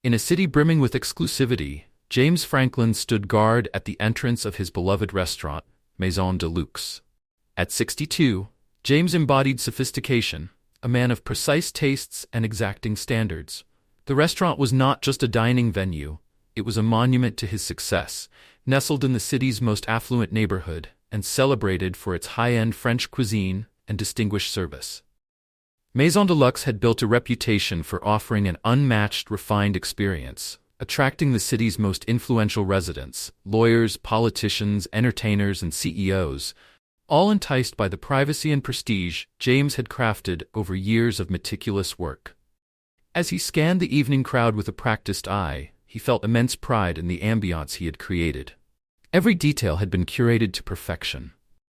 In a city brimming with exclusivity, James Franklin stood guard at the entrance of his beloved restaurant, Maison de Luxe. At 62, James embodied sophistication, a man of precise tastes and exacting standards. The restaurant was not just a dining venue, it was a monument to his success, nestled in the city's most affluent neighborhood, and celebrated for its high-end French cuisine and distinguished service. Maison de Luxe had built a reputation for offering an unmatched, refined experience, attracting the city's most influential residents, lawyers, politicians, entertainers, and CEOs, all enticed by the privacy and prestige James had crafted over years of meticulous work. As he scanned the evening crowd with a practiced eye, he felt immense pride in the ambiance he had created. Every detail had been curated to perfection.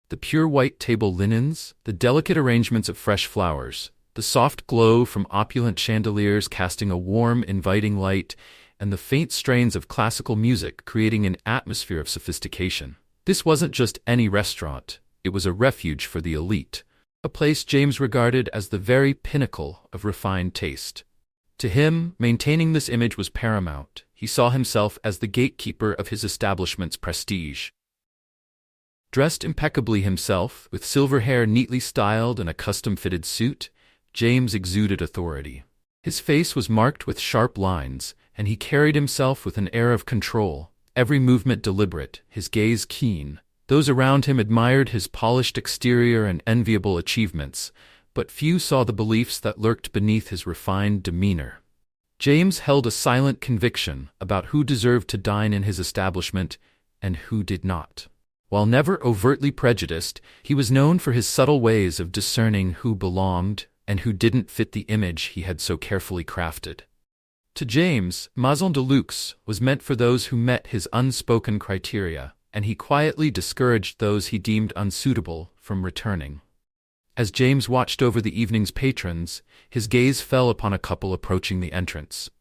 The pure white table linens, the delicate arrangements of fresh flowers, the soft glow from opulent chandeliers casting a warm, inviting light, and the faint strains of classical music creating an atmosphere of sophistication. This wasn't just any restaurant, it was a refuge for the elite, a place James regarded as the very pinnacle of refined taste. To him, maintaining this image was paramount. He saw himself as the gatekeeper of his establishment's prestige. Dressed impeccably himself, with silver hair neatly styled and a custom-fitted suit, James exuded authority. His face was marked with sharp lines, and he carried himself with an air of control, every movement deliberate, his gaze keen. Those around him admired his polished exterior and enviable achievements, but few saw the beliefs that lurked beneath his refined demeanor. James held a silent conviction about who deserved to dine in his establishment and who did not. While never overtly prejudiced, he was known for his subtle ways of discerning who belonged and who didn't fit the image he had so carefully crafted. To James, Maison de Luxe was meant for those who met his unspoken criteria, and he quietly discouraged those he deemed unsuitable from returning. As James watched over the evening's patrons, his gaze fell upon a couple approaching the entrance.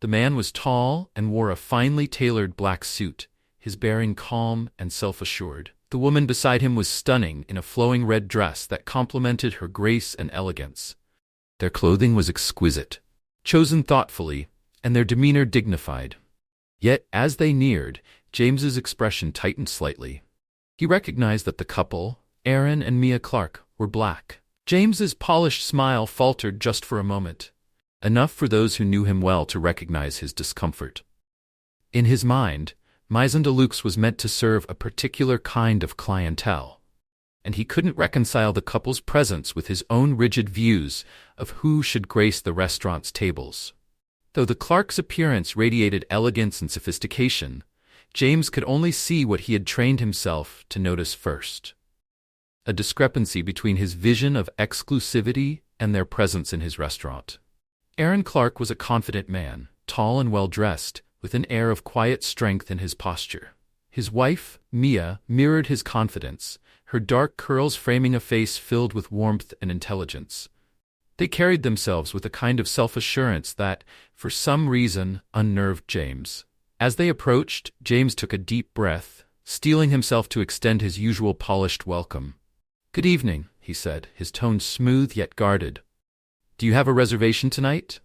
The man was tall and wore a finely tailored black suit, his bearing calm and self-assured. The woman beside him was stunning in a flowing red dress that complemented her grace and elegance. Their clothing was exquisite, chosen thoughtfully, and their demeanor dignified. Yet, as they neared, James's expression tightened slightly. He recognized that the couple, Aaron and Mia Clark, were black. James's polished smile faltered just for a moment, enough for those who knew him well to recognize his discomfort. In his mind, Maison de Luxe was meant to serve a particular kind of clientele, and he couldn't reconcile the couple's presence with his own rigid views of who should grace the restaurant's tables. Though the Clarks' appearance radiated elegance and sophistication, James could only see what he had trained himself to notice first: a discrepancy between his vision of exclusivity and their presence in his restaurant. Aaron Clark was a confident man, tall and well-dressed, with an air of quiet strength in his posture. His wife, Mia, mirrored his confidence, her dark curls framing a face filled with warmth and intelligence. They carried themselves with a kind of self-assurance that, for some reason, unnerved James. As they approached, James took a deep breath, steeling himself to extend his usual polished welcome. "Good evening," he said, his tone smooth yet guarded. "Do you have a reservation tonight?"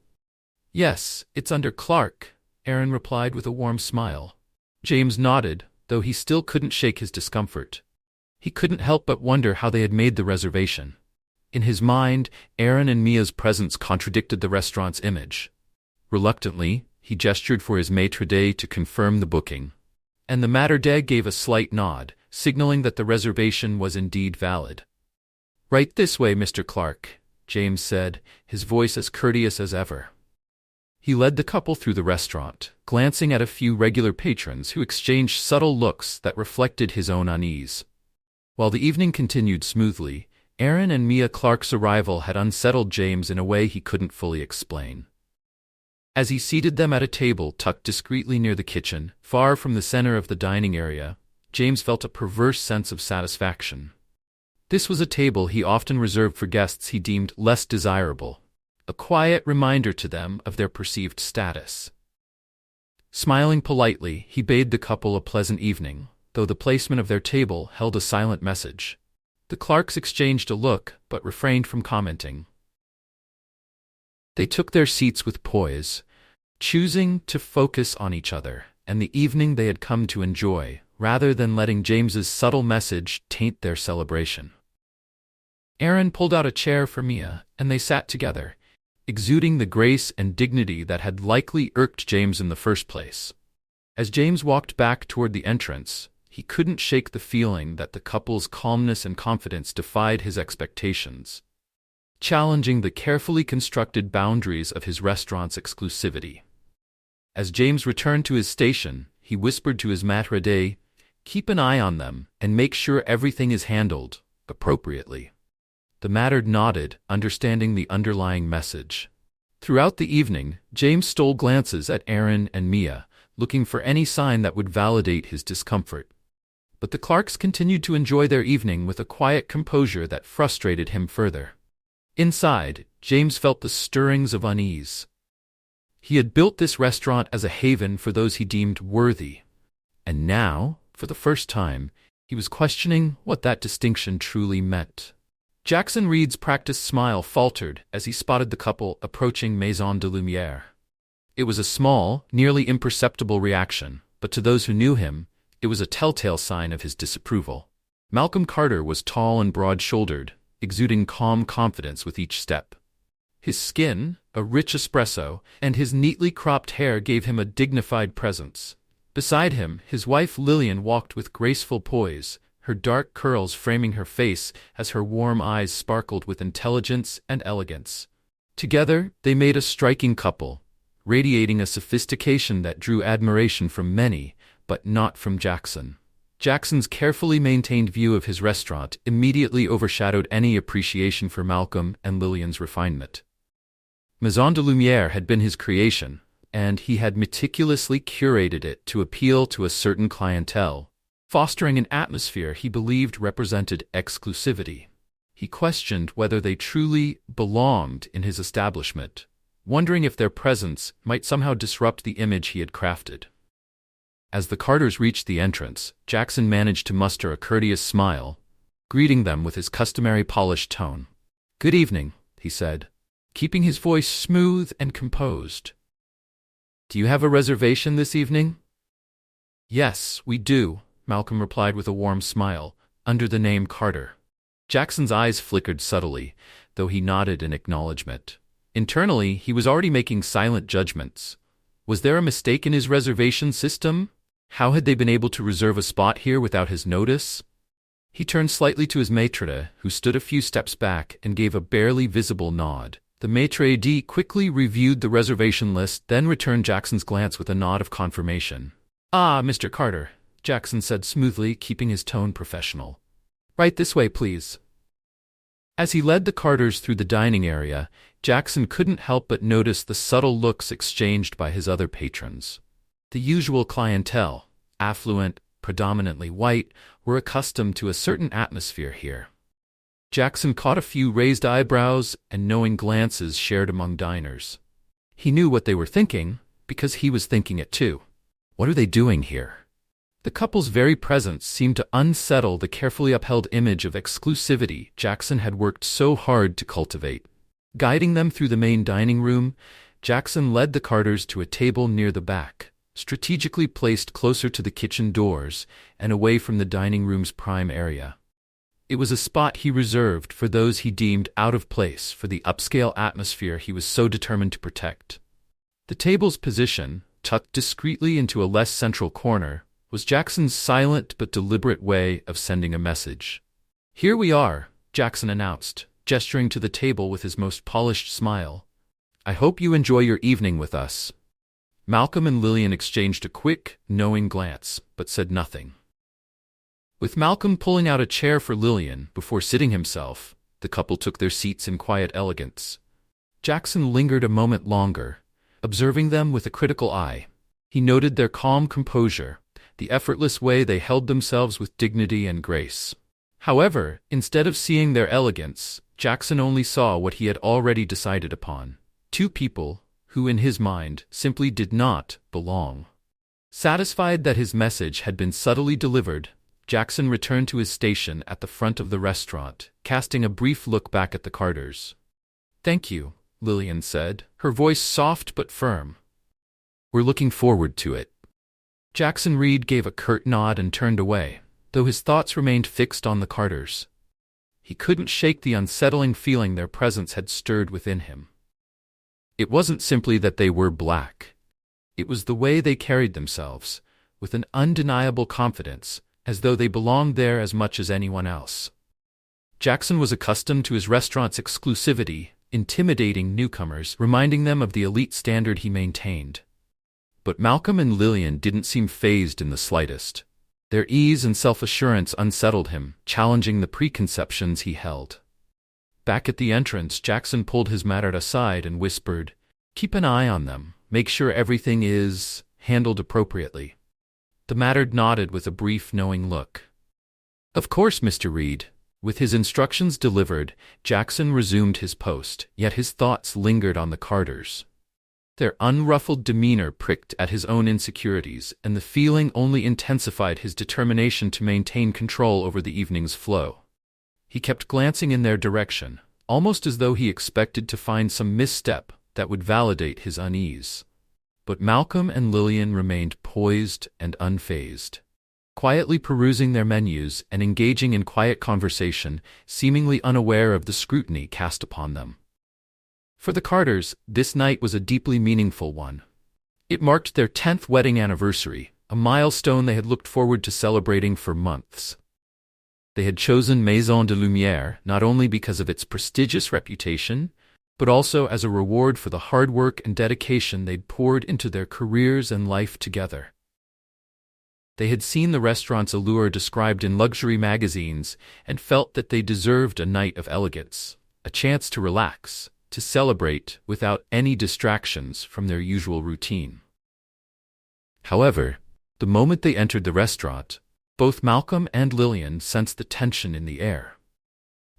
"Yes, it's under Clark," Aaron replied with a warm smile. James nodded, though he still couldn't shake his discomfort. He couldn't help but wonder how they had made the reservation. In his mind, Aaron and Mia's presence contradicted the restaurant's image. Reluctantly, he gestured for his maitre d' to confirm the booking, and the maître d' gave a slight nod, signaling that the reservation was indeed valid. "Right this way, Mr. Clark," James said, his voice as courteous as ever. He led the couple through the restaurant, glancing at a few regular patrons who exchanged subtle looks that reflected his own unease. While the evening continued smoothly, Aaron and Mia Clark's arrival had unsettled James in a way he couldn't fully explain. As he seated them at a table tucked discreetly near the kitchen, far from the center of the dining area, James felt a perverse sense of satisfaction. This was a table he often reserved for guests he deemed less desirable, a quiet reminder to them of their perceived status. Smiling politely, he bade the couple a pleasant evening, though the placement of their table held a silent message. The Clarks exchanged a look, but refrained from commenting. They took their seats with poise, choosing to focus on each other and the evening they had come to enjoy, rather than letting James's subtle message taint their celebration. Aaron pulled out a chair for Mia, and they sat together, exuding the grace and dignity that had likely irked James in the first place. As James walked back toward the entrance, he couldn't shake the feeling that the couple's calmness and confidence defied his expectations, challenging the carefully constructed boundaries of his restaurant's exclusivity. As James returned to his station, he whispered to his maître d', "Keep an eye on them and make sure everything is handled appropriately." The maître nodded, understanding the underlying message. Throughout the evening, James stole glances at Aaron and Mia, looking for any sign that would validate his discomfort. But the Clarks continued to enjoy their evening with a quiet composure that frustrated him further. Inside, James felt the stirrings of unease. He had built this restaurant as a haven for those he deemed worthy, and now, for the first time, he was questioning what that distinction truly meant. Jackson Reed's practiced smile faltered as he spotted the couple approaching Maison de Lumière. It was a small, nearly imperceptible reaction, but to those who knew him, it was a telltale sign of his disapproval. Malcolm Carter was tall and broad-shouldered, exuding calm confidence with each step. His skin, a rich espresso, and his neatly cropped hair gave him a dignified presence. Beside him, his wife Lillian walked with graceful poise, her dark curls framing her face as her warm eyes sparkled with intelligence and elegance. Together, they made a striking couple, radiating a sophistication that drew admiration from many, but not from Jackson. Jackson's carefully maintained view of his restaurant immediately overshadowed any appreciation for Malcolm and Lillian's refinement. Maison de Lumière had been his creation, and he had meticulously curated it to appeal to a certain clientele, fostering an atmosphere he believed represented exclusivity. He questioned whether they truly belonged in his establishment, wondering if their presence might somehow disrupt the image he had crafted. As the Carters reached the entrance, Jackson managed to muster a courteous smile, greeting them with his customary polished tone. "Good evening," he said, keeping his voice smooth and composed. "Do you have a reservation this evening?" "Yes, we do," Malcolm replied with a warm smile, under the name Carter. Jackson's eyes flickered subtly, though he nodded in acknowledgement. Internally, he was already making silent judgments. Was there a mistake in his reservation system? How had they been able to reserve a spot here without his notice? He turned slightly to his maître, who stood a few steps back and gave a barely visible nod. The maître d' quickly reviewed the reservation list, then returned Jackson's glance with a nod of confirmation. "Ah, Mr. Carter," Jackson said smoothly, keeping his tone professional. "Right this way, please." As he led the Carters through the dining area, Jackson couldn't help but notice the subtle looks exchanged by his other patrons. The usual clientele, affluent, predominantly white, were accustomed to a certain atmosphere here. Jackson caught a few raised eyebrows and knowing glances shared among diners. He knew what they were thinking, because he was thinking it too. What are they doing here? The couple's very presence seemed to unsettle the carefully upheld image of exclusivity Jackson had worked so hard to cultivate. Guiding them through the main dining room, Jackson led the Carters to a table near the back, strategically placed closer to the kitchen doors and away from the dining room's prime area. It was a spot he reserved for those he deemed out of place for the upscale atmosphere he was so determined to protect. The table's position, tucked discreetly into a less central corner, was Jackson's silent but deliberate way of sending a message. "Here we are," Jackson announced, gesturing to the table with his most polished smile. "I hope you enjoy your evening with us." Malcolm and Lillian exchanged a quick, knowing glance, but said nothing. With Malcolm pulling out a chair for Lillian before sitting himself, the couple took their seats in quiet elegance. Jackson lingered a moment longer, observing them with a critical eye. He noted their calm composure, the effortless way they held themselves with dignity and grace. However, instead of seeing their elegance, Jackson only saw what he had already decided upon: two people who, in his mind, simply did not belong. Satisfied that his message had been subtly delivered, Jackson returned to his station at the front of the restaurant, casting a brief look back at the Carters. "Thank you," Lillian said, her voice soft but firm. We're looking forward to it. Jackson Reed gave a curt nod and turned away, though his thoughts remained fixed on the Carters. He couldn't shake the unsettling feeling their presence had stirred within him. It wasn't simply that they were black. It was the way they carried themselves, with an undeniable confidence, as though they belonged there as much as anyone else. Jackson was accustomed to his restaurant's exclusivity, intimidating newcomers, reminding them of the elite standard he maintained. But Malcolm and Lillian didn't seem fazed in the slightest. Their ease and self-assurance unsettled him, challenging the preconceptions he held. Back at the entrance, Jackson pulled his Mattard aside and whispered, "Keep an eye on them. Make sure everything is handled appropriately." The Mattard nodded with a brief, knowing look. "Of course, Mr. Reed." With his instructions delivered, Jackson resumed his post, yet his thoughts lingered on the Carters. Their unruffled demeanor pricked at his own insecurities, and the feeling only intensified his determination to maintain control over the evening's flow. He kept glancing in their direction, almost as though he expected to find some misstep that would validate his unease. But Malcolm and Lillian remained poised and unfazed, quietly perusing their menus and engaging in quiet conversation, seemingly unaware of the scrutiny cast upon them. For the Carters, this night was a deeply meaningful one. It marked their 10th wedding anniversary, a milestone they had looked forward to celebrating for months. They had chosen Maison de Lumière not only because of its prestigious reputation, but also as a reward for the hard work and dedication they'd poured into their careers and life together. They had seen the restaurant's allure described in luxury magazines and felt that they deserved a night of elegance, a chance to relax, to celebrate without any distractions from their usual routine. However, the moment they entered the restaurant, both Malcolm and Lillian sensed the tension in the air.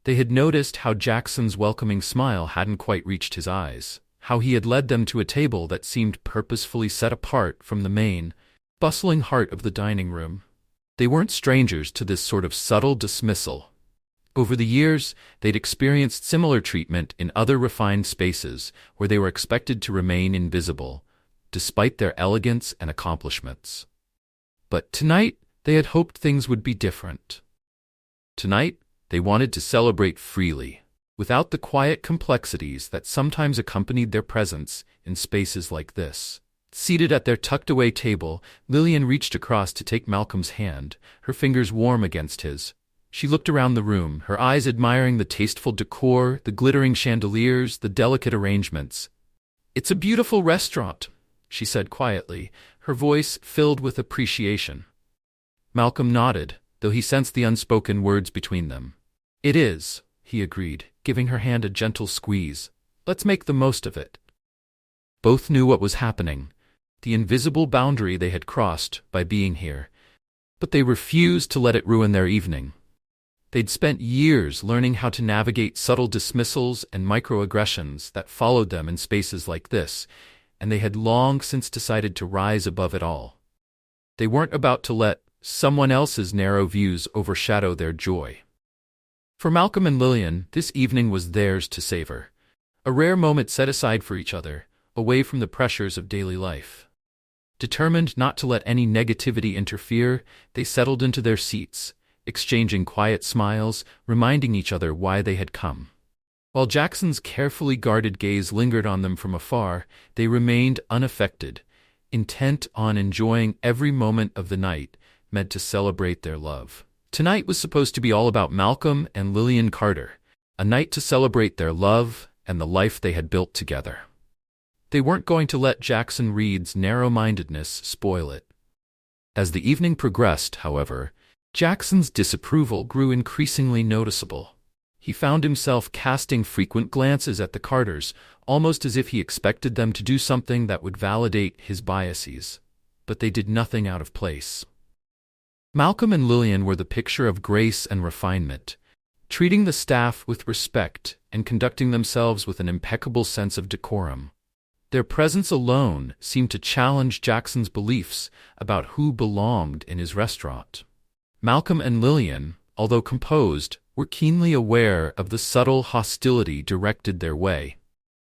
They had noticed how Jackson's welcoming smile hadn't quite reached his eyes, how he had led them to a table that seemed purposefully set apart from the main, bustling heart of the dining room. They weren't strangers to this sort of subtle dismissal. Over the years, they'd experienced similar treatment in other refined spaces where they were expected to remain invisible, despite their elegance and accomplishments. But tonight, they had hoped things would be different. Tonight, they wanted to celebrate freely, without the quiet complexities that sometimes accompanied their presence in spaces like this. Seated at their tucked-away table, Lillian reached across to take Malcolm's hand, her fingers warm against his. She looked around the room, her eyes admiring the tasteful decor, the glittering chandeliers, the delicate arrangements. "It's a beautiful restaurant," she said quietly, her voice filled with appreciation. Malcolm nodded, though he sensed the unspoken words between them. "It is," he agreed, giving her hand a gentle squeeze. "Let's make the most of it." Both knew what was happening, the invisible boundary they had crossed by being here, but they refused to let it ruin their evening. They'd spent years learning how to navigate subtle dismissals and microaggressions that followed them in spaces like this, and they had long since decided to rise above it all. They weren't about to let someone else's narrow views overshadow their joy. For Malcolm and Lillian, this evening was theirs to savor, a rare moment set aside for each other, away from the pressures of daily life. Determined not to let any negativity interfere, they settled into their seats, exchanging quiet smiles, reminding each other why they had come. While Jackson's carefully guarded gaze lingered on them from afar, they remained unaffected, intent on enjoying every moment of the night meant to celebrate their love. Tonight was supposed to be all about Malcolm and Lillian Carter, a night to celebrate their love and the life they had built together. They weren't going to let Jackson Reed's narrow-mindedness spoil it. As the evening progressed, however, Jackson's disapproval grew increasingly noticeable. He found himself casting frequent glances at the Carters, almost as if he expected them to do something that would validate his biases. But they did nothing out of place. Malcolm and Lillian were the picture of grace and refinement, treating the staff with respect and conducting themselves with an impeccable sense of decorum. Their presence alone seemed to challenge Jackson's beliefs about who belonged in his restaurant. Malcolm and Lillian, although composed, were keenly aware of the subtle hostility directed their way.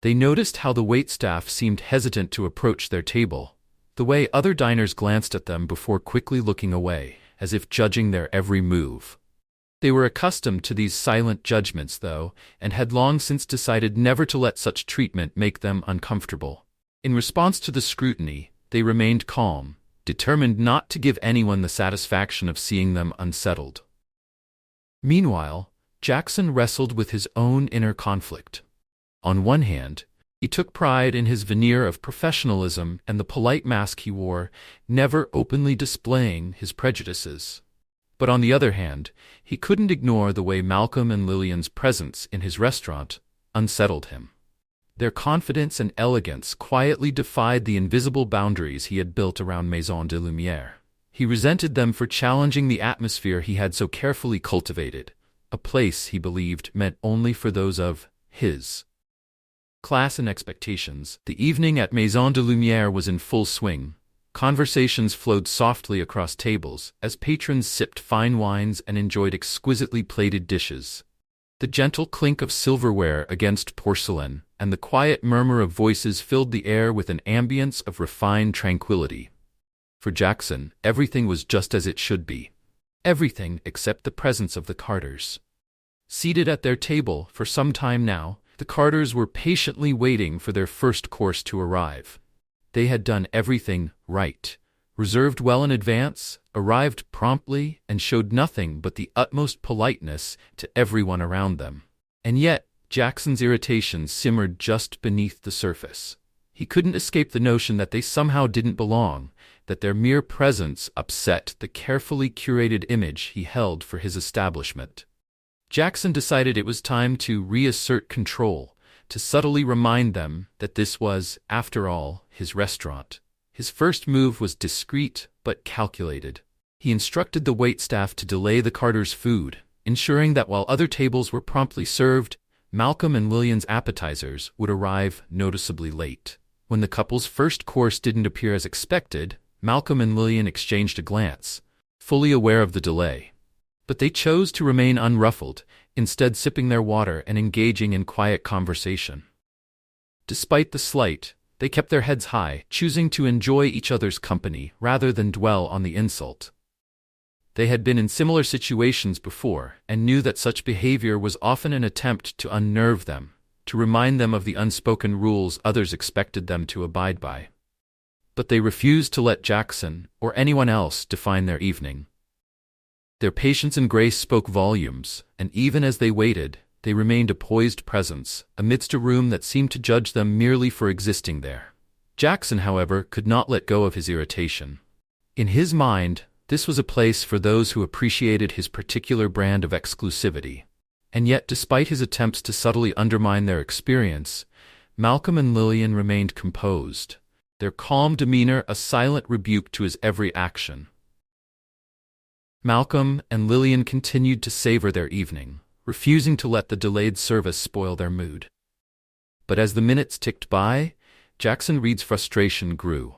They noticed how the waitstaff seemed hesitant to approach their table, the way other diners glanced at them before quickly looking away, as if judging their every move. They were accustomed to these silent judgments, though, and had long since decided never to let such treatment make them uncomfortable. In response to the scrutiny, they remained calm, determined not to give anyone the satisfaction of seeing them unsettled. Meanwhile, Jackson wrestled with his own inner conflict. On one hand, he took pride in his veneer of professionalism and the polite mask he wore, never openly displaying his prejudices. But on the other hand, he couldn't ignore the way Malcolm and Lillian's presence in his restaurant unsettled him. Their confidence and elegance quietly defied the invisible boundaries he had built around Maison de Lumière. He resented them for challenging the atmosphere he had so carefully cultivated, a place he believed meant only for those of his class and expectations. The evening at Maison de Lumière was in full swing. Conversations flowed softly across tables as patrons sipped fine wines and enjoyed exquisitely plated dishes. The gentle clink of silverware against porcelain and the quiet murmur of voices filled the air with an ambience of refined tranquility. For Jackson, everything was just as it should be. Everything except the presence of the Carters. Seated at their table for some time now, the Carters were patiently waiting for their first course to arrive. They had done everything right, reserved well in advance, arrived promptly, and showed nothing but the utmost politeness to everyone around them. And yet, Jackson's irritation simmered just beneath the surface. He couldn't escape the notion that they somehow didn't belong, that their mere presence upset the carefully curated image he held for his establishment. Jackson decided it was time to reassert control, to subtly remind them that this was, after all, his restaurant. His first move was discreet but calculated. He instructed the waitstaff to delay the Carters' food, ensuring that while other tables were promptly served, Malcolm and Lillian's appetizers would arrive noticeably late. When the couple's first course didn't appear as expected, Malcolm and Lillian exchanged a glance, fully aware of the delay. But they chose to remain unruffled, instead sipping their water and engaging in quiet conversation. Despite the slight, they kept their heads high, choosing to enjoy each other's company rather than dwell on the insult. They had been in similar situations before and knew that such behavior was often an attempt to unnerve them, to remind them of the unspoken rules others expected them to abide by. But they refused to let Jackson or anyone else define their evening. Their patience and grace spoke volumes, and even as they waited, they remained a poised presence amidst a room that seemed to judge them merely for existing there. Jackson, however, could not let go of his irritation. In his mind, this was a place for those who appreciated his particular brand of exclusivity. And yet, despite his attempts to subtly undermine their experience, Malcolm and Lillian remained composed, their calm demeanor a silent rebuke to his every action. Malcolm and Lillian continued to savor their evening, refusing to let the delayed service spoil their mood. But as the minutes ticked by, Jackson Reed's frustration grew.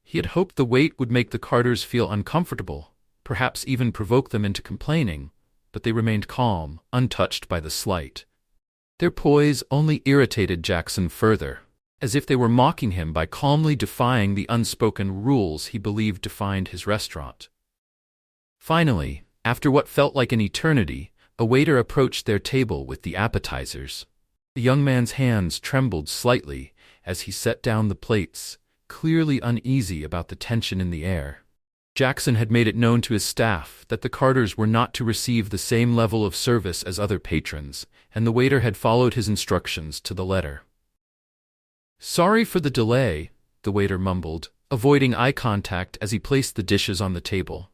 He had hoped the wait would make the Carters feel uncomfortable, perhaps even provoke them into complaining, but they remained calm, untouched by the slight. Their poise only irritated Jackson further, as if they were mocking him by calmly defying the unspoken rules he believed defined his restaurant. Finally, after what felt like an eternity, a waiter approached their table with the appetizers. The young man's hands trembled slightly as he set down the plates, clearly uneasy about the tension in the air. Jackson had made it known to his staff that the Carters were not to receive the same level of service as other patrons, and the waiter had followed his instructions to the letter. "Sorry for the delay," the waiter mumbled, avoiding eye contact as he placed the dishes on the table.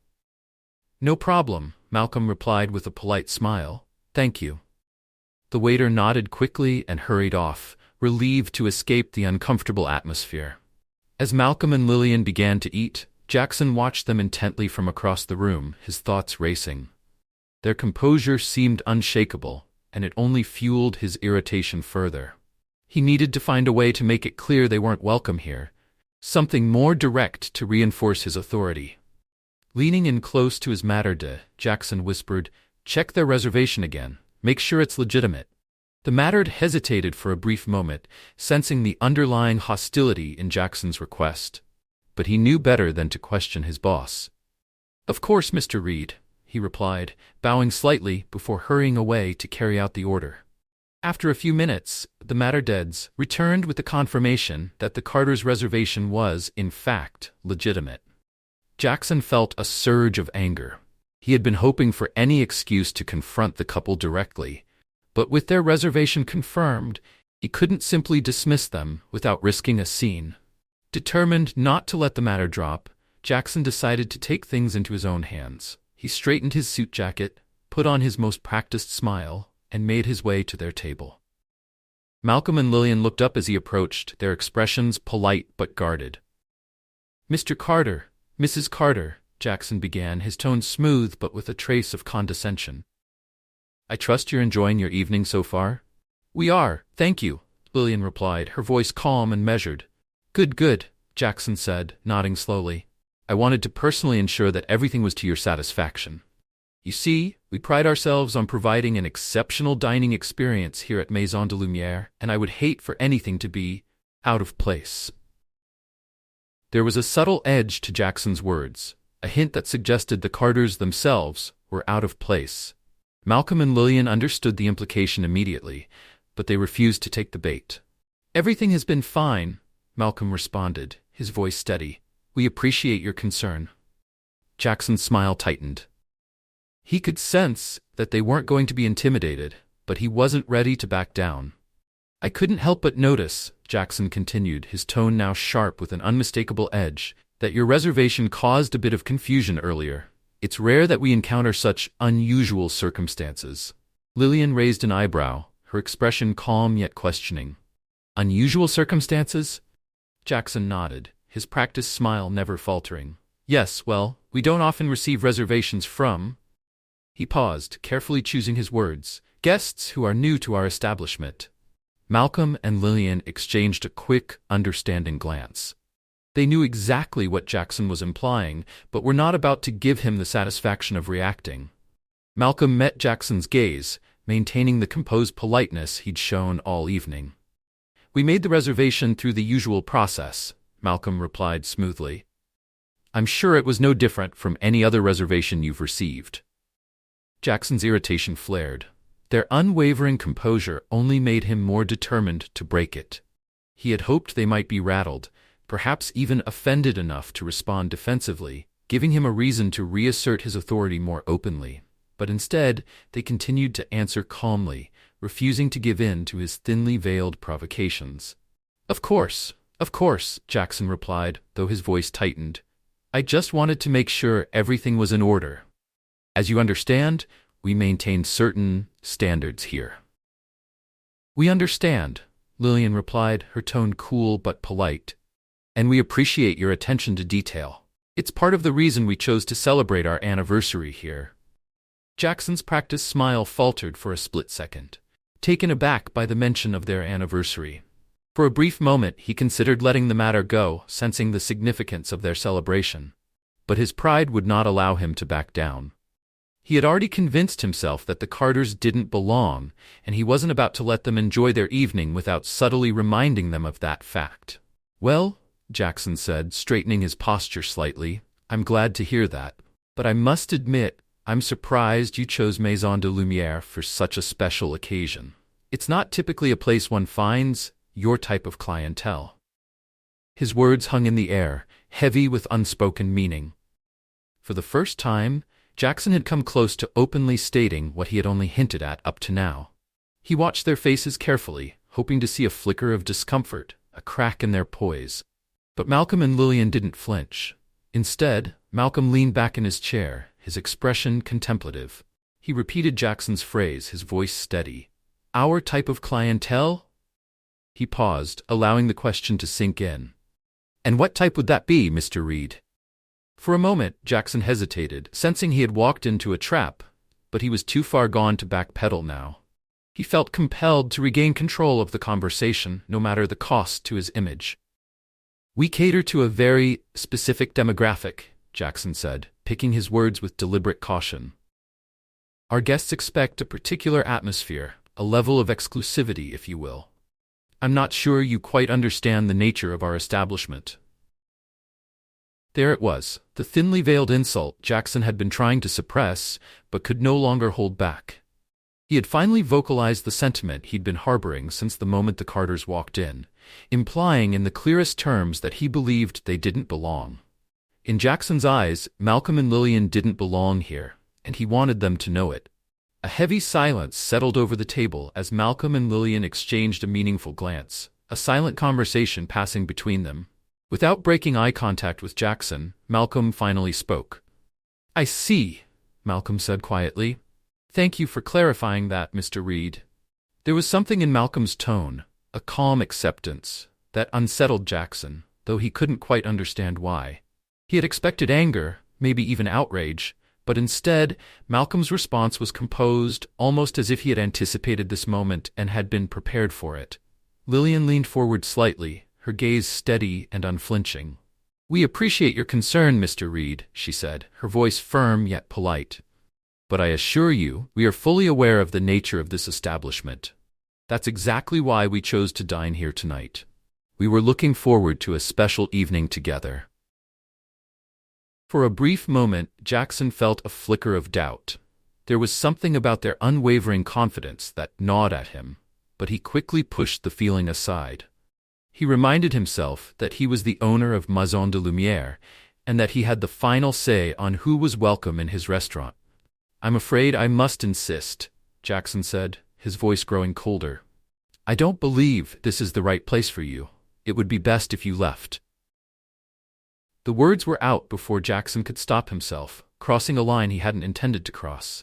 "No problem," Malcolm replied with a polite smile. "Thank you." The waiter nodded quickly and hurried off, relieved to escape the uncomfortable atmosphere. As Malcolm and Lillian began to eat, Jackson watched them intently from across the room, his thoughts racing. Their composure seemed unshakable, and it only fueled his irritation further. He needed to find a way to make it clear they weren't welcome here, something more direct to reinforce his authority. Leaning in close to his maître d', Jackson whispered, "Check their reservation again. Make sure it's legitimate." The maître d' hesitated for a brief moment, sensing the underlying hostility in Jackson's request. but he knew better than to question his boss. "Of course, Mr. Reed," he replied, bowing slightly before hurrying away to carry out the order. After a few minutes, the Matterdeads returned with the confirmation that the Carters' reservation was, in fact, legitimate. Jackson felt a surge of anger. He had been hoping for any excuse to confront the couple directly, but with their reservation confirmed, he couldn't simply dismiss them without risking a scene. Determined not to let the matter drop, Jackson decided to take things into his own hands. He straightened his suit jacket, put on his most practiced smile, and made his way to their table. Malcolm and Lillian looked up as he approached, their expressions polite but guarded. "Mr. Carter, Mrs. Carter," Jackson began, his tone smooth but with a trace of condescension. "I trust you're enjoying your evening so far?" "We are, thank you," Lillian replied, her voice calm and measured. "Good, good," Jackson said, nodding slowly. "I wanted to personally ensure that everything was to your satisfaction. You see, we pride ourselves on providing an exceptional dining experience here at Maison de Lumière, and I would hate for anything to be out of place." There was a subtle edge to Jackson's words, a hint that suggested the Carters themselves were out of place. Malcolm and Lillian understood the implication immediately, but they refused to take the bait. "Everything has been fine," Malcolm responded, his voice steady. "We appreciate your concern." Jackson's smile tightened. He could sense that they weren't going to be intimidated, but he wasn't ready to back down. "I couldn't help but notice," Jackson continued, his tone now sharp with an unmistakable edge, "that your reservation caused a bit of confusion earlier. It's rare that we encounter such unusual circumstances." Lillian raised an eyebrow, her expression calm yet questioning. "Unusual circumstances?" Jackson nodded, his practiced smile never faltering. "Yes, well, we don't often receive reservations from—" He paused, carefully choosing his words, "guests who are new to our establishment." Malcolm and Lillian exchanged a quick, understanding glance. They knew exactly what Jackson was implying, but were not about to give him the satisfaction of reacting. Malcolm met Jackson's gaze, maintaining the composed politeness he'd shown all evening. "We made the reservation through the usual process," Malcolm replied smoothly. "I'm sure it was no different from any other reservation you've received." Jackson's irritation flared. Their unwavering composure only made him more determined to break it. He had hoped they might be rattled, perhaps even offended enough to respond defensively, giving him a reason to reassert his authority more openly. But instead, they continued to answer calmly, refusing to give in to his thinly veiled provocations. Of course," Jackson replied, though his voice tightened. "I just wanted to make sure everything was in order. As you understand, we maintain certain standards here." "We understand," Lillian replied, her tone cool but polite. "And we appreciate your attention to detail. It's part of the reason we chose to celebrate our anniversary here." Jackson's practiced smile faltered for a split second, taken aback by the mention of their anniversary. For a brief moment he considered letting the matter go, sensing the significance of their celebration. But his pride would not allow him to back down. He had already convinced himself that the Carters didn't belong, and he wasn't about to let them enjoy their evening without subtly reminding them of that fact. "Well," Jackson said, straightening his posture slightly, "I'm glad to hear that. But I must admit, I'm surprised you chose Maison de Lumière for such a special occasion. It's not typically a place one finds your type of clientele." His words hung in the air, heavy with unspoken meaning. For the first time, Jackson had come close to openly stating what he had only hinted at up to now. He watched their faces carefully, hoping to see a flicker of discomfort, a crack in their poise. But Malcolm and Lillian didn't flinch. Instead, Malcolm leaned back in his chair, his expression contemplative. He repeated Jackson's phrase, his voice steady. "Our type of clientele?" He paused, allowing the question to sink in. "And what type would that be, Mr. Reed?" For a moment, Jackson hesitated, sensing he had walked into a trap, but he was too far gone to backpedal now. He felt compelled to regain control of the conversation, no matter the cost to his image. "We cater to a very specific demographic," Jackson said, picking his words with deliberate caution. "Our guests expect a particular atmosphere, a level of exclusivity, if you will. I'm not sure you quite understand the nature of our establishment." There it was, the thinly veiled insult Jackson had been trying to suppress, but could no longer hold back. He had finally vocalized the sentiment he'd been harboring since the moment the Carters walked in, implying in the clearest terms that he believed they didn't belong. In Jackson's eyes, Malcolm and Lillian didn't belong here, and he wanted them to know it. A heavy silence settled over the table as Malcolm and Lillian exchanged a meaningful glance, a silent conversation passing between them. Without breaking eye contact with Jackson, Malcolm finally spoke. "I see," Malcolm said quietly. "Thank you for clarifying that, Mr. Reed." There was something in Malcolm's tone, a calm acceptance, that unsettled Jackson, though he couldn't quite understand why. He had expected anger, maybe even outrage, but instead, Malcolm's response was composed, almost as if he had anticipated this moment and had been prepared for it. Lillian leaned forward slightly, her gaze steady and unflinching. "We appreciate your concern, Mr. Reed," she said, her voice firm yet polite. "But I assure you, we are fully aware of the nature of this establishment. That's exactly why we chose to dine here tonight. We were looking forward to a special evening together." For a brief moment, Jackson felt a flicker of doubt. There was something about their unwavering confidence that gnawed at him, but he quickly pushed the feeling aside. He reminded himself that he was the owner of Maison de Lumière, and that he had the final say on who was welcome in his restaurant. "I'm afraid I must insist," Jackson said, his voice growing colder. "I don't believe this is the right place for you. It would be best if you left." The words were out before Jackson could stop himself, crossing a line he hadn't intended to cross.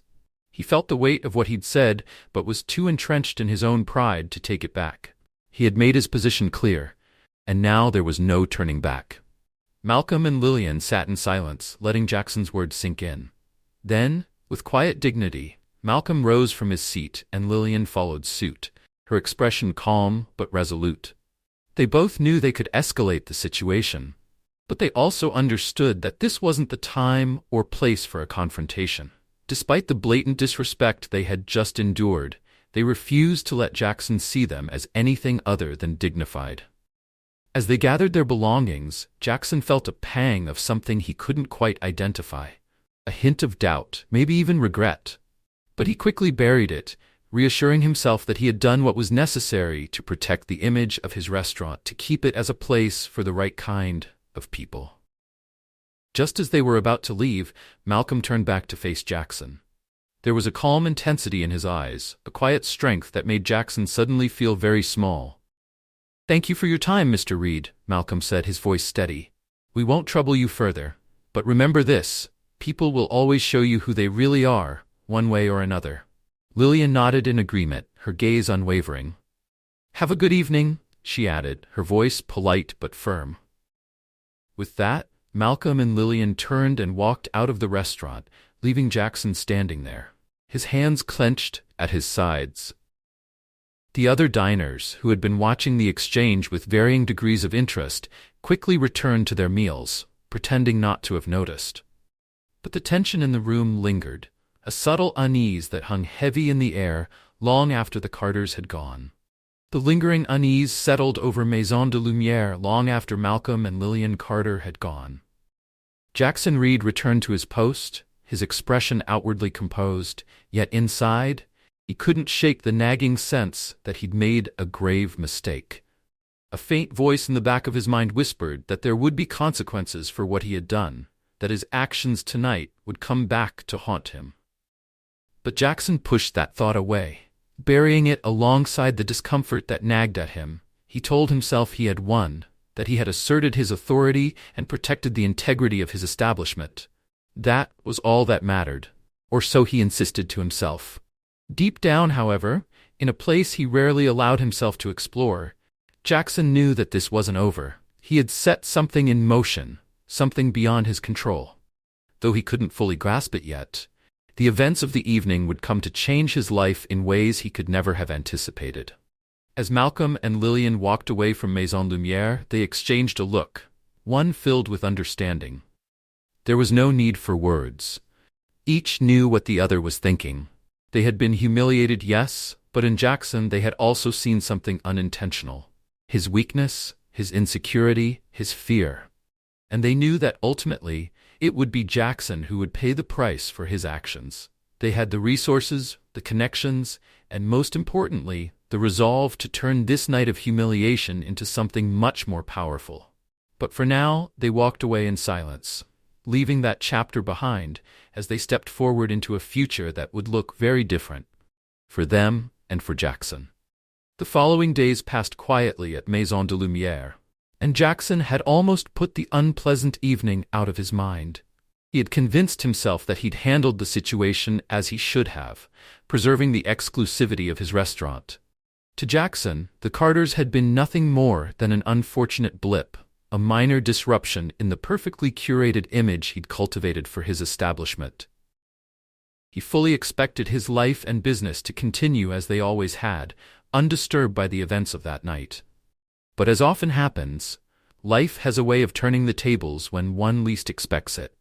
He felt the weight of what he'd said, but was too entrenched in his own pride to take it back. He had made his position clear, and now there was no turning back. Malcolm and Lillian sat in silence, letting Jackson's words sink in. Then, with quiet dignity, Malcolm rose from his seat and Lillian followed suit, her expression calm but resolute. They both knew they could escalate the situation, but they also understood that this wasn't the time or place for a confrontation. Despite the blatant disrespect they had just endured, they refused to let Jackson see them as anything other than dignified. As they gathered their belongings, Jackson felt a pang of something he couldn't quite identify. A hint of doubt, maybe even regret. But he quickly buried it, reassuring himself that he had done what was necessary to protect the image of his restaurant, to keep it as a place for the right kind of people. Just as they were about to leave, Malcolm turned back to face Jackson. There was a calm intensity in his eyes, a quiet strength that made Jackson suddenly feel very small. "Thank you for your time, Mr. Reed," Malcolm said, his voice steady. "We won't trouble you further, but remember this, people will always show you who they really are, one way or another." Lillian nodded in agreement, her gaze unwavering. "Have a good evening," she added, her voice polite but firm. With that, Malcolm and Lillian turned and walked out of the restaurant, leaving Jackson standing there, his hands clenched at his sides. The other diners, who had been watching the exchange with varying degrees of interest, quickly returned to their meals, pretending not to have noticed. But the tension in the room lingered, a subtle unease that hung heavy in the air long after the Carters had gone. The lingering unease settled over Maison de Lumière long after Malcolm and Lillian Carter had gone. Jackson Reed returned to his post, his expression outwardly composed, yet inside, he couldn't shake the nagging sense that he'd made a grave mistake. A faint voice in the back of his mind whispered that there would be consequences for what he had done, that his actions tonight would come back to haunt him. But Jackson pushed that thought away. Burying it alongside the discomfort that nagged at him, he told himself he had won, that he had asserted his authority and protected the integrity of his establishment. That was all that mattered, or so he insisted to himself. Deep down, however, in a place he rarely allowed himself to explore, Jackson knew that this wasn't over. He had set something in motion, something beyond his control. Though he couldn't fully grasp it yet, the events of the evening would come to change his life in ways he could never have anticipated. As Malcolm and Lillian walked away from Maison Lumière, they exchanged a look, one filled with understanding. There was no need for words. Each knew what the other was thinking. They had been humiliated, yes, but in Jackson they had also seen something unintentional. His weakness, his insecurity, his fear. and they knew that ultimately it would be Jackson who would pay the price for his actions. They had the resources, the connections, and most importantly, the resolve to turn this night of humiliation into something much more powerful. But for now, they walked away in silence, leaving that chapter behind as they stepped forward into a future that would look very different for them and for Jackson. The following days passed quietly at Maison de Lumière, and Jackson had almost put the unpleasant evening out of his mind. He had convinced himself that he'd handled the situation as he should have, preserving the exclusivity of his restaurant. To Jackson, the Carters had been nothing more than an unfortunate blip, a minor disruption in the perfectly curated image he'd cultivated for his establishment. He fully expected his life and business to continue as they always had, undisturbed by the events of that night. But as often happens, life has a way of turning the tables when one least expects it.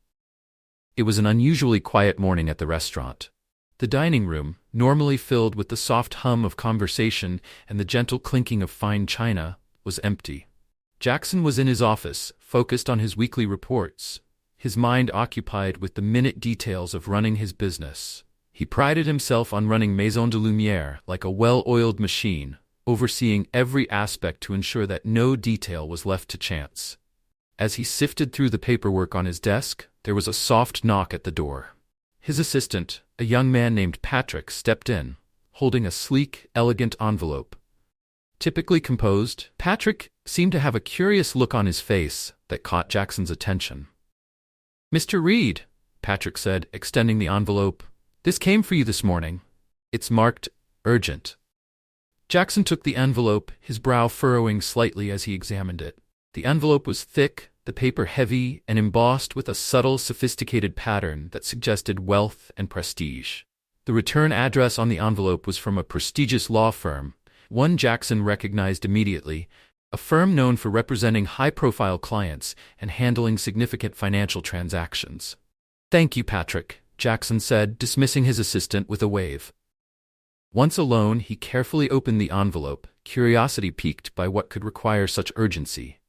It was an unusually quiet morning at the restaurant. The dining room, normally filled with the soft hum of conversation and the gentle clinking of fine china, was empty. Jackson was in his office, focused on his weekly reports, his mind occupied with the minute details of running his business. He prided himself on running Maison de Lumière like a well-oiled machine, overseeing every aspect to ensure that no detail was left to chance. As he sifted through the paperwork on his desk, there was a soft knock at the door. His assistant, a young man named Patrick, stepped in, holding a sleek, elegant envelope. Typically composed, Patrick seemed to have a curious look on his face that caught Jackson's attention. "Mr. Reed," Patrick said, extending the envelope, "this came for you this morning. It's marked urgent." Jackson took the envelope, his brow furrowing slightly as he examined it. The envelope was thick, the paper heavy, and embossed with a subtle, sophisticated pattern that suggested wealth and prestige. The return address on the envelope was from a prestigious law firm, one Jackson recognized immediately, a firm known for representing high-profile clients and handling significant financial transactions. "Thank you, Patrick," Jackson said, dismissing his assistant with a wave. Once alone, he carefully opened the envelope, curiosity piqued by what could require such urgency.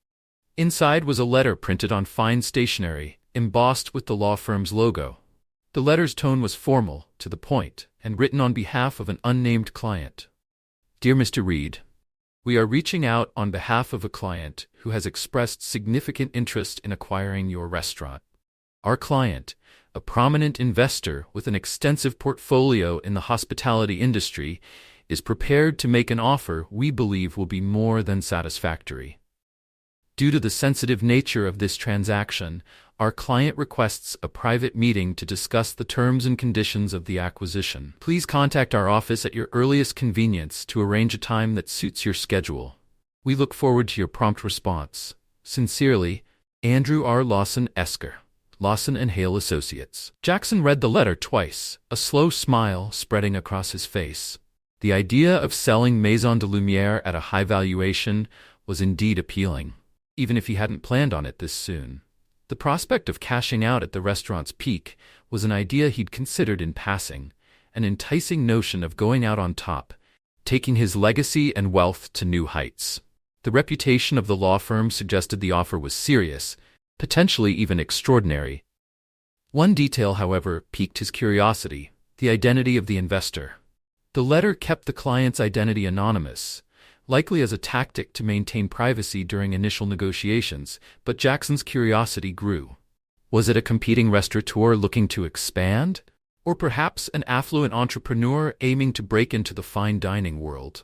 Inside was a letter printed on fine stationery, embossed with the law firm's logo. The letter's tone was formal, to the point, and written on behalf of an unnamed client. "Dear Mr. Reed, we are reaching out on behalf of a client who has expressed significant interest in acquiring your restaurant. Our client, a prominent investor with an extensive portfolio in the hospitality industry, is prepared to make an offer we believe will be more than satisfactory. Due to the sensitive nature of this transaction, our client requests a private meeting to discuss the terms and conditions of the acquisition. Please contact our office at your earliest convenience to arrange a time that suits your schedule. We look forward to your prompt response. Sincerely, Andrew R. Lawson Esker, Lawson & Hale Associates." Jackson read the letter twice, a slow smile spreading across his face. The idea of selling Maison de Lumière at a high valuation was indeed appealing, even if he hadn't planned on it this soon. The prospect of cashing out at the restaurant's peak was an idea he'd considered in passing, an enticing notion of going out on top, taking his legacy and wealth to new heights. The reputation of the law firm suggested the offer was serious, potentially even extraordinary. One detail, however, piqued his curiosity: the identity of the investor. The letter kept the client's identity anonymous, likely as a tactic to maintain privacy during initial negotiations, but Jackson's curiosity grew. Was it a competing restaurateur looking to expand? Or perhaps an affluent entrepreneur aiming to break into the fine dining world?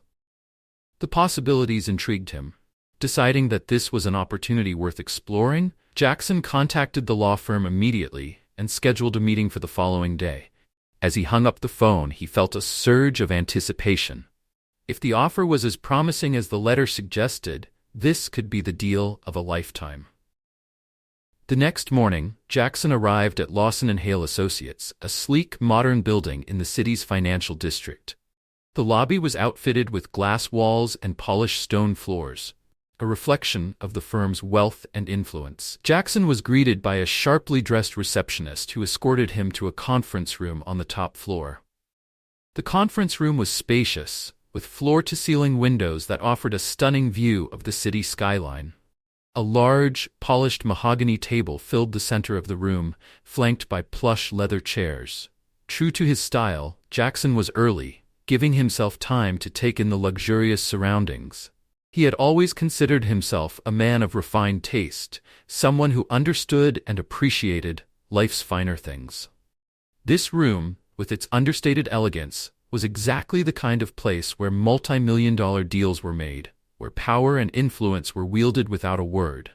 The possibilities intrigued him. Deciding that this was an opportunity worth exploring, Jackson contacted the law firm immediately and scheduled a meeting for the following day. As he hung up the phone, he felt a surge of anticipation. If the offer was as promising as the letter suggested, this could be the deal of a lifetime. The next morning, Jackson arrived at Lawson & Hale Associates, a sleek, modern building in the city's financial district. The lobby was outfitted with glass walls and polished stone floors, a reflection of the firm's wealth and influence. Jackson was greeted by a sharply dressed receptionist who escorted him to a conference room on the top floor. The conference room was spacious, with floor-to-ceiling windows that offered a stunning view of the city skyline. A large, polished mahogany table filled the center of the room, flanked by plush leather chairs. True to his style, Jackson was early, giving himself time to take in the luxurious surroundings. He had always considered himself a man of refined taste, someone who understood and appreciated life's finer things. This room, with its understated elegance, was exactly the kind of place where multi-million-dollar deals were made, where power and influence were wielded without a word.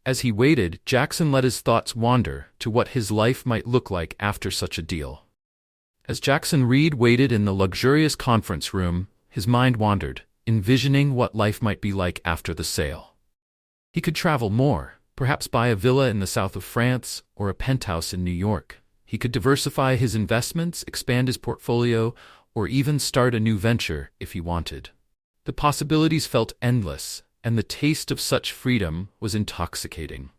As he waited, Jackson let his thoughts wander to what his life might look like after such a deal. As Jackson Reed waited in the luxurious conference room, his mind wandered, envisioning what life might be like after the sale. He could travel more, perhaps buy a villa in the south of France or a penthouse in New York. He could diversify his investments, expand his portfolio, or even start a new venture if he wanted. The possibilities felt endless, and the taste of such freedom was intoxicating.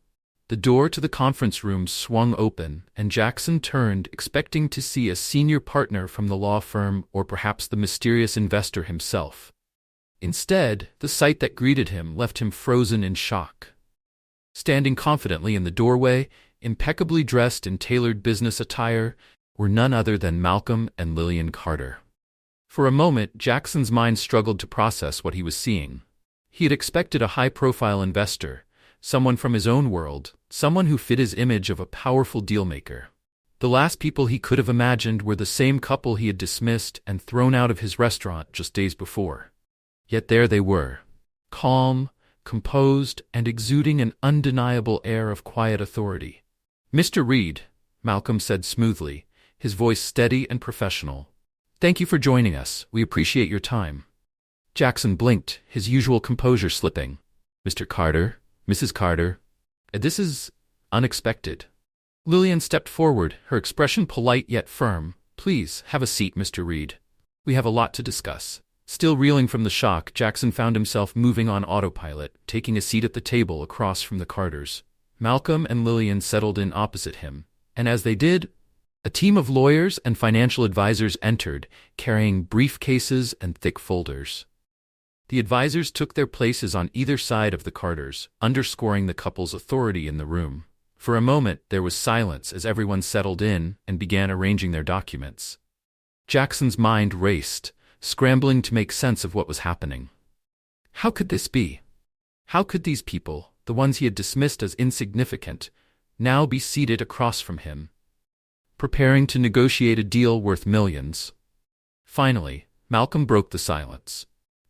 The door to the conference room swung open, and Jackson turned, expecting to see a senior partner from the law firm or perhaps the mysterious investor himself. Instead, the sight that greeted him left him frozen in shock. Standing confidently in the doorway, impeccably dressed in tailored business attire, were none other than Malcolm and Lillian Carter. For a moment, Jackson's mind struggled to process what he was seeing. He had expected a high-profile investor, someone from his own world, someone who fit his image of a powerful dealmaker. The last people he could have imagined were the same couple he had dismissed and thrown out of his restaurant just days before. Yet there they were, calm, composed, and exuding an undeniable air of quiet authority. "Mr. Reed," Malcolm said smoothly, his voice steady and professional. "Thank you for joining us. We appreciate your time." Jackson blinked, his usual composure slipping. "Mr. Carter, Mrs. Carter, this is unexpected." Lillian stepped forward, her expression polite yet firm. "Please, have a seat, Mr. Reed. We have a lot to discuss." Still reeling from the shock, Jackson found himself moving on autopilot, taking a seat at the table across from the Carters. Malcolm and Lillian settled in opposite him, and as they did, a team of lawyers and financial advisors entered, carrying briefcases and thick folders. The advisors took their places on either side of the Carters, underscoring the couple's authority in the room. For a moment, there was silence as everyone settled in and began arranging their documents. Jackson's mind raced, scrambling to make sense of what was happening. How could this be? How could these people, the ones he had dismissed as insignificant, now be seated across from him, preparing to negotiate a deal worth millions? Finally, Malcolm broke the silence.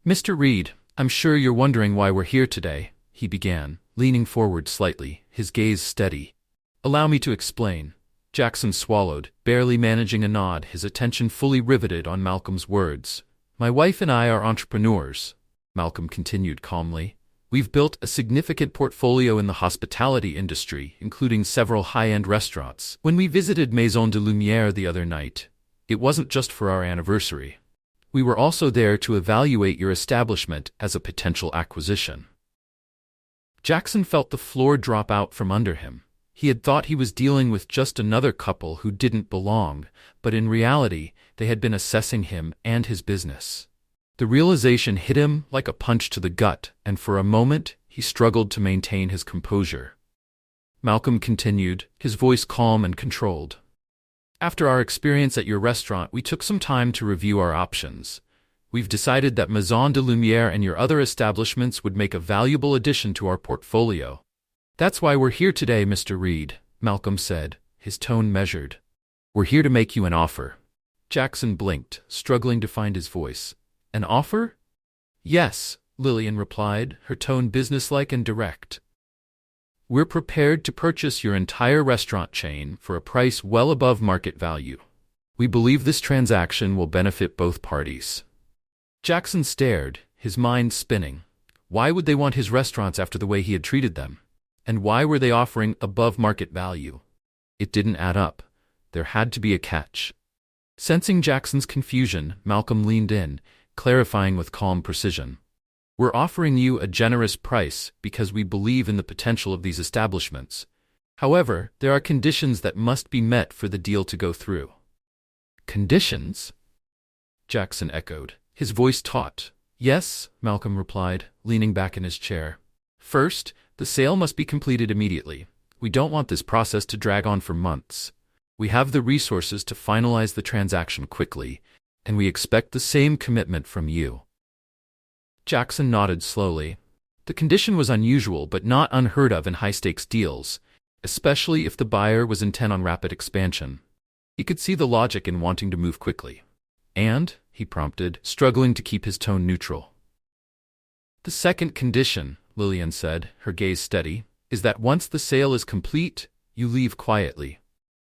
"Mr. Reed, I'm sure you're wondering why we're here today," he began, leaning forward slightly, his gaze steady. "Allow me to explain." Jackson swallowed, barely managing a nod, his attention fully riveted on Malcolm's words. "My wife and I are entrepreneurs," Malcolm continued calmly. "We've built a significant portfolio in the hospitality industry, including several high-end restaurants. When we visited Maison de Lumière the other night, it wasn't just for our anniversary. We were also there to evaluate your establishment as a potential acquisition." Jackson felt the floor drop out from under him. He had thought he was dealing with just another couple who didn't belong, but in reality, they had been assessing him and his business. The realization hit him like a punch to the gut, and for a moment, he struggled to maintain his composure. Malcolm continued, his voice calm and controlled. "After our experience at your restaurant, we took some time to review our options. We've decided that Maison de Lumière and your other establishments would make a valuable addition to our portfolio. That's why we're here today, Mr. Reed," Malcolm said, his tone measured. "We're here to make you an offer." Jackson blinked, struggling to find his voice. "An offer?" "Yes," Lillian replied, her tone businesslike and direct. "We're prepared to purchase your entire restaurant chain for a price well above market value. We believe this transaction will benefit both parties." Jackson stared, his mind spinning. Why would they want his restaurants after the way he had treated them? And why were they offering above market value? It didn't add up. There had to be a catch. Sensing Jackson's confusion, Malcolm leaned in, clarifying with calm precision. "We're offering you a generous price because we believe in the potential of these establishments. However, there are conditions that must be met for the deal to go through." "Conditions?" Jackson echoed, his voice taut. "Yes," Malcolm replied, leaning back in his chair. "First, The sale must be completed immediately. We don't want this process to drag on for months. We have the resources to finalize the transaction quickly, and we expect the same commitment from you." Jackson nodded slowly. The condition was unusual but not unheard of in high-stakes deals, especially if the buyer was intent on rapid expansion. He could see the logic in wanting to move quickly. "And," he prompted, struggling to keep his tone neutral. "The second condition," Lillian said, her gaze steady, "is that once the sale is complete, you leave quietly.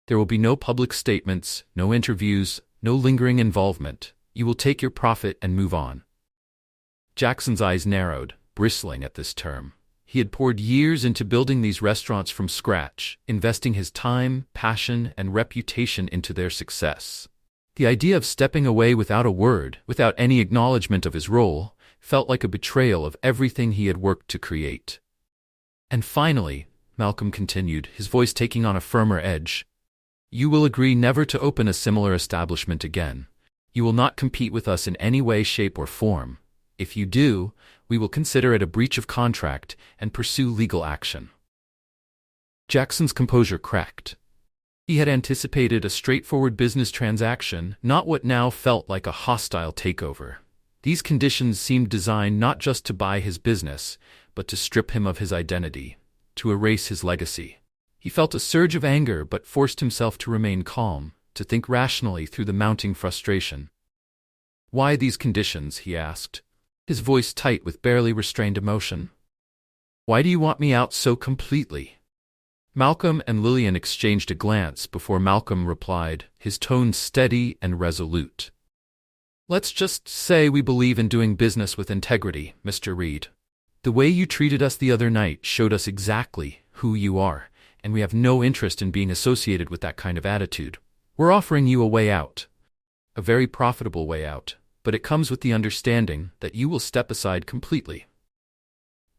There will be no public statements, no interviews, no lingering involvement. You will take your profit and move on." Jackson's eyes narrowed, bristling at this term. He had poured years into building these restaurants from scratch, investing his time, passion, and reputation into their success. The idea of stepping away without a word, without any acknowledgement of his role, felt like a betrayal of everything he had worked to create. "And finally," Malcolm continued, his voice taking on a firmer edge, "you will agree never to open a similar establishment again. You will not compete with us in any way, shape, or form. If you do, we will consider it a breach of contract and pursue legal action." Jackson's composure cracked. He had anticipated a straightforward business transaction, not what now felt like a hostile takeover. These conditions seemed designed not just to buy his business, but to strip him of his identity, to erase his legacy. He felt a surge of anger but forced himself to remain calm, to think rationally through the mounting frustration. "Why these conditions?" he asked, his voice tight with barely restrained emotion. "Why do you want me out so completely?" Malcolm and Lillian exchanged a glance before Malcolm replied, his tone steady and resolute. "Let's just say we believe in doing business with integrity, Mr. Reed. The way you treated us the other night showed us exactly who you are, and we have no interest in being associated with that kind of attitude. We're offering you a way out. A very profitable way out, but it comes with the understanding that you will step aside completely."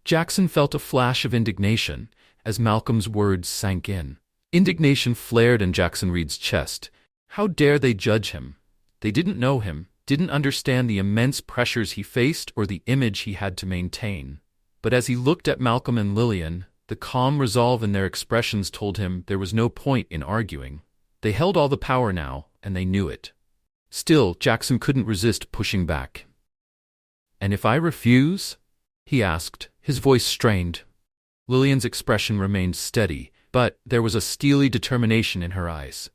Jackson felt a flash of indignation as Malcolm's words sank in. Indignation flared in Jackson Reed's chest. How dare they judge him? They didn't know him, didn't understand the immense pressures he faced or the image he had to maintain. But as he looked at Malcolm and Lillian, the calm resolve in their expressions told him there was no point in arguing. They held all the power now, and they knew it. Still, Jackson couldn't resist pushing back. "And if I refuse?" he asked, his voice strained. Lillian's expression remained steady, but there was a steely determination in her eyes.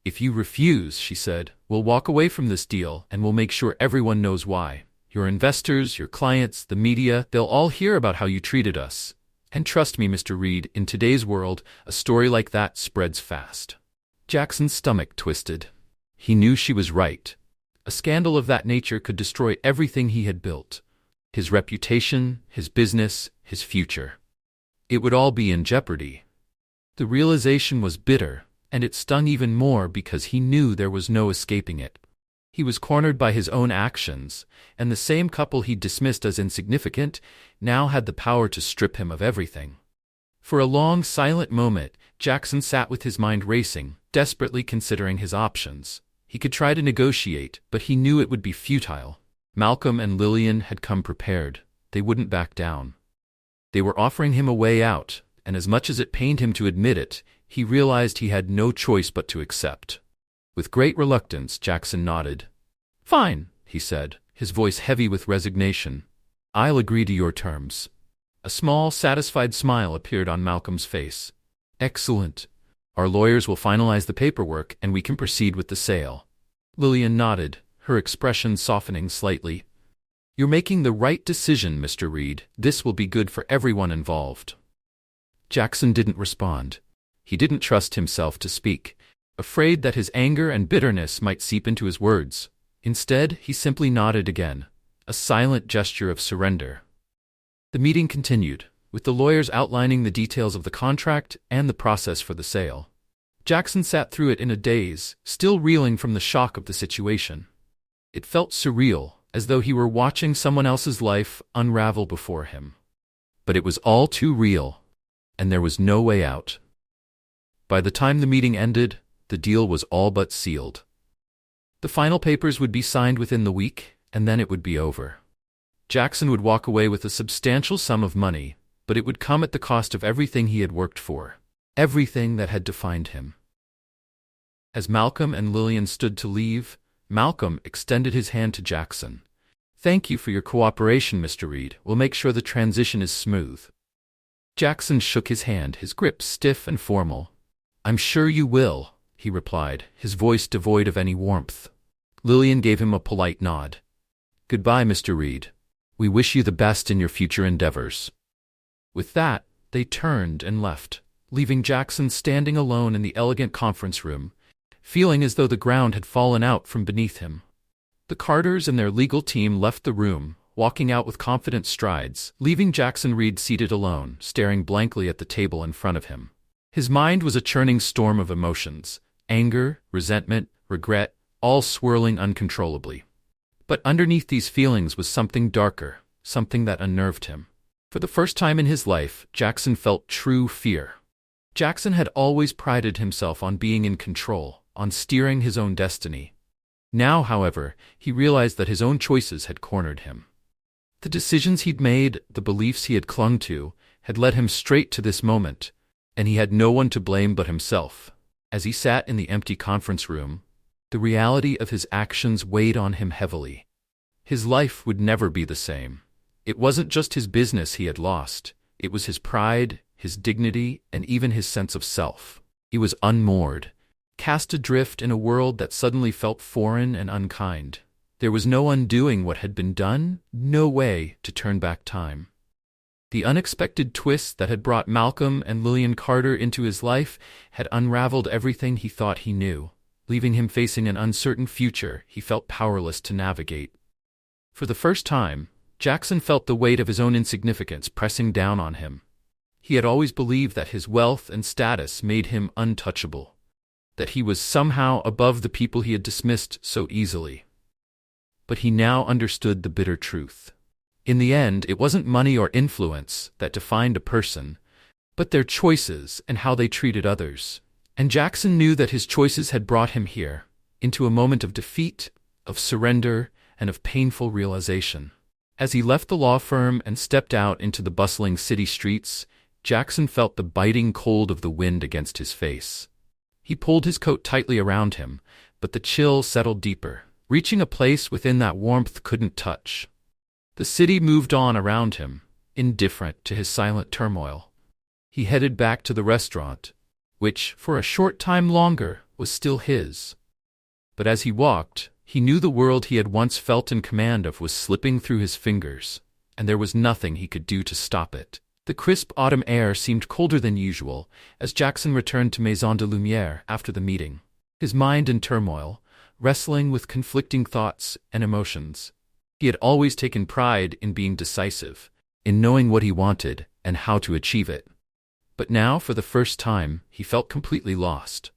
"If you refuse," she said, "we'll walk away from this deal and we'll make sure everyone knows why. Your investors, your clients, the media, they'll all hear about how you treated us. And trust me, Mr. Reed, in today's world, a story like that spreads fast." Jackson's stomach twisted. He knew she was right. A scandal of that nature could destroy everything he had built. His reputation, his business, his future. It would all be in jeopardy. The realization was bitter, and it stung even more because he knew there was no escaping it. He was cornered by his own actions, and the same couple he dismissed as insignificant now had the power to strip him of everything. For a long, silent moment, Jackson sat with his mind racing, desperately considering his options. He could try to negotiate, but he knew it would be futile. Malcolm and Lillian had come prepared. They wouldn't back down. They were offering him a way out, and as much as it pained him to admit it, he realized he had no choice but to accept. With great reluctance, Jackson nodded. "Fine," he said, his voice heavy with resignation. "I'll agree to your terms." A small, satisfied smile appeared on Malcolm's face. "Excellent. Our lawyers will finalize the paperwork and we can proceed with the sale." Lillian nodded, her expression softening slightly. "You're making the right decision, Mr. Reed. This will be good for everyone involved." Jackson didn't respond. He didn't trust himself to speak, afraid that his anger and bitterness might seep into his words. Instead, he simply nodded again, a silent gesture of surrender. The meeting continued, with the lawyers outlining the details of the contract and the process for the sale. Jackson sat through it in a daze, still reeling from the shock of the situation. It felt surreal, as though he were watching someone else's life unravel before him. But it was all too real, and there was no way out. By the time the meeting ended, the deal was all but sealed. The final papers would be signed within the week, and then it would be over. Jackson would walk away with a substantial sum of money, but it would come at the cost of everything he had worked for, everything that had defined him. As Malcolm and Lillian stood to leave, Malcolm extended his hand to Jackson. "Thank you for your cooperation, Mr. Reed. We'll make sure the transition is smooth." Jackson shook his hand, his grip stiff and formal. "I'm sure you will," he replied, his voice devoid of any warmth. Lillian gave him a polite nod. "Goodbye, Mr. Reed. We wish you the best in your future endeavors." With that, they turned and left, leaving Jackson standing alone in the elegant conference room, feeling as though the ground had fallen out from beneath him. The Carters and their legal team left the room, walking out with confident strides, leaving Jackson Reed seated alone, staring blankly at the table in front of him. His mind was a churning storm of emotions, anger, resentment, regret, all swirling uncontrollably. But underneath these feelings was something darker, something that unnerved him. For the first time in his life, Jackson felt true fear. Jackson had always prided himself on being in control, on steering his own destiny. Now, however, he realized that his own choices had cornered him. The decisions he'd made, the beliefs he had clung to, had led him straight to this moment, and he had no one to blame but himself. As he sat in the empty conference room, the reality of his actions weighed on him heavily. His life would never be the same. It wasn't just his business he had lost, it was his pride, his dignity, and even his sense of self. He was unmoored, cast adrift in a world that suddenly felt foreign and unkind. There was no undoing what had been done, no way to turn back time. The unexpected twist that had brought Malcolm and Lillian Carter into his life had unraveled everything he thought he knew, leaving him facing an uncertain future he felt powerless to navigate. For the first time, Jackson felt the weight of his own insignificance pressing down on him. He had always believed that his wealth and status made him untouchable, that he was somehow above the people he had dismissed so easily. But he now understood the bitter truth. In the end, it wasn't money or influence that defined a person, but their choices and how they treated others. And Jackson knew that his choices had brought him here, into a moment of defeat, of surrender, and of painful realization. As he left the law firm and stepped out into the bustling city streets, Jackson felt the biting cold of the wind against his face. He pulled his coat tightly around him, but the chill settled deeper, reaching a place within that warmth couldn't touch. The city moved on around him, indifferent to his silent turmoil. He headed back to the restaurant, which, for a short time longer, was still his. But as he walked, he knew the world he had once felt in command of was slipping through his fingers, and there was nothing he could do to stop it. The crisp autumn air seemed colder than usual as Jackson returned to Maison de Lumière after the meeting, his mind in turmoil, wrestling with conflicting thoughts and emotions. He had always taken pride in being decisive, in knowing what he wanted and how to achieve it. But now, for the first time, he felt completely lost.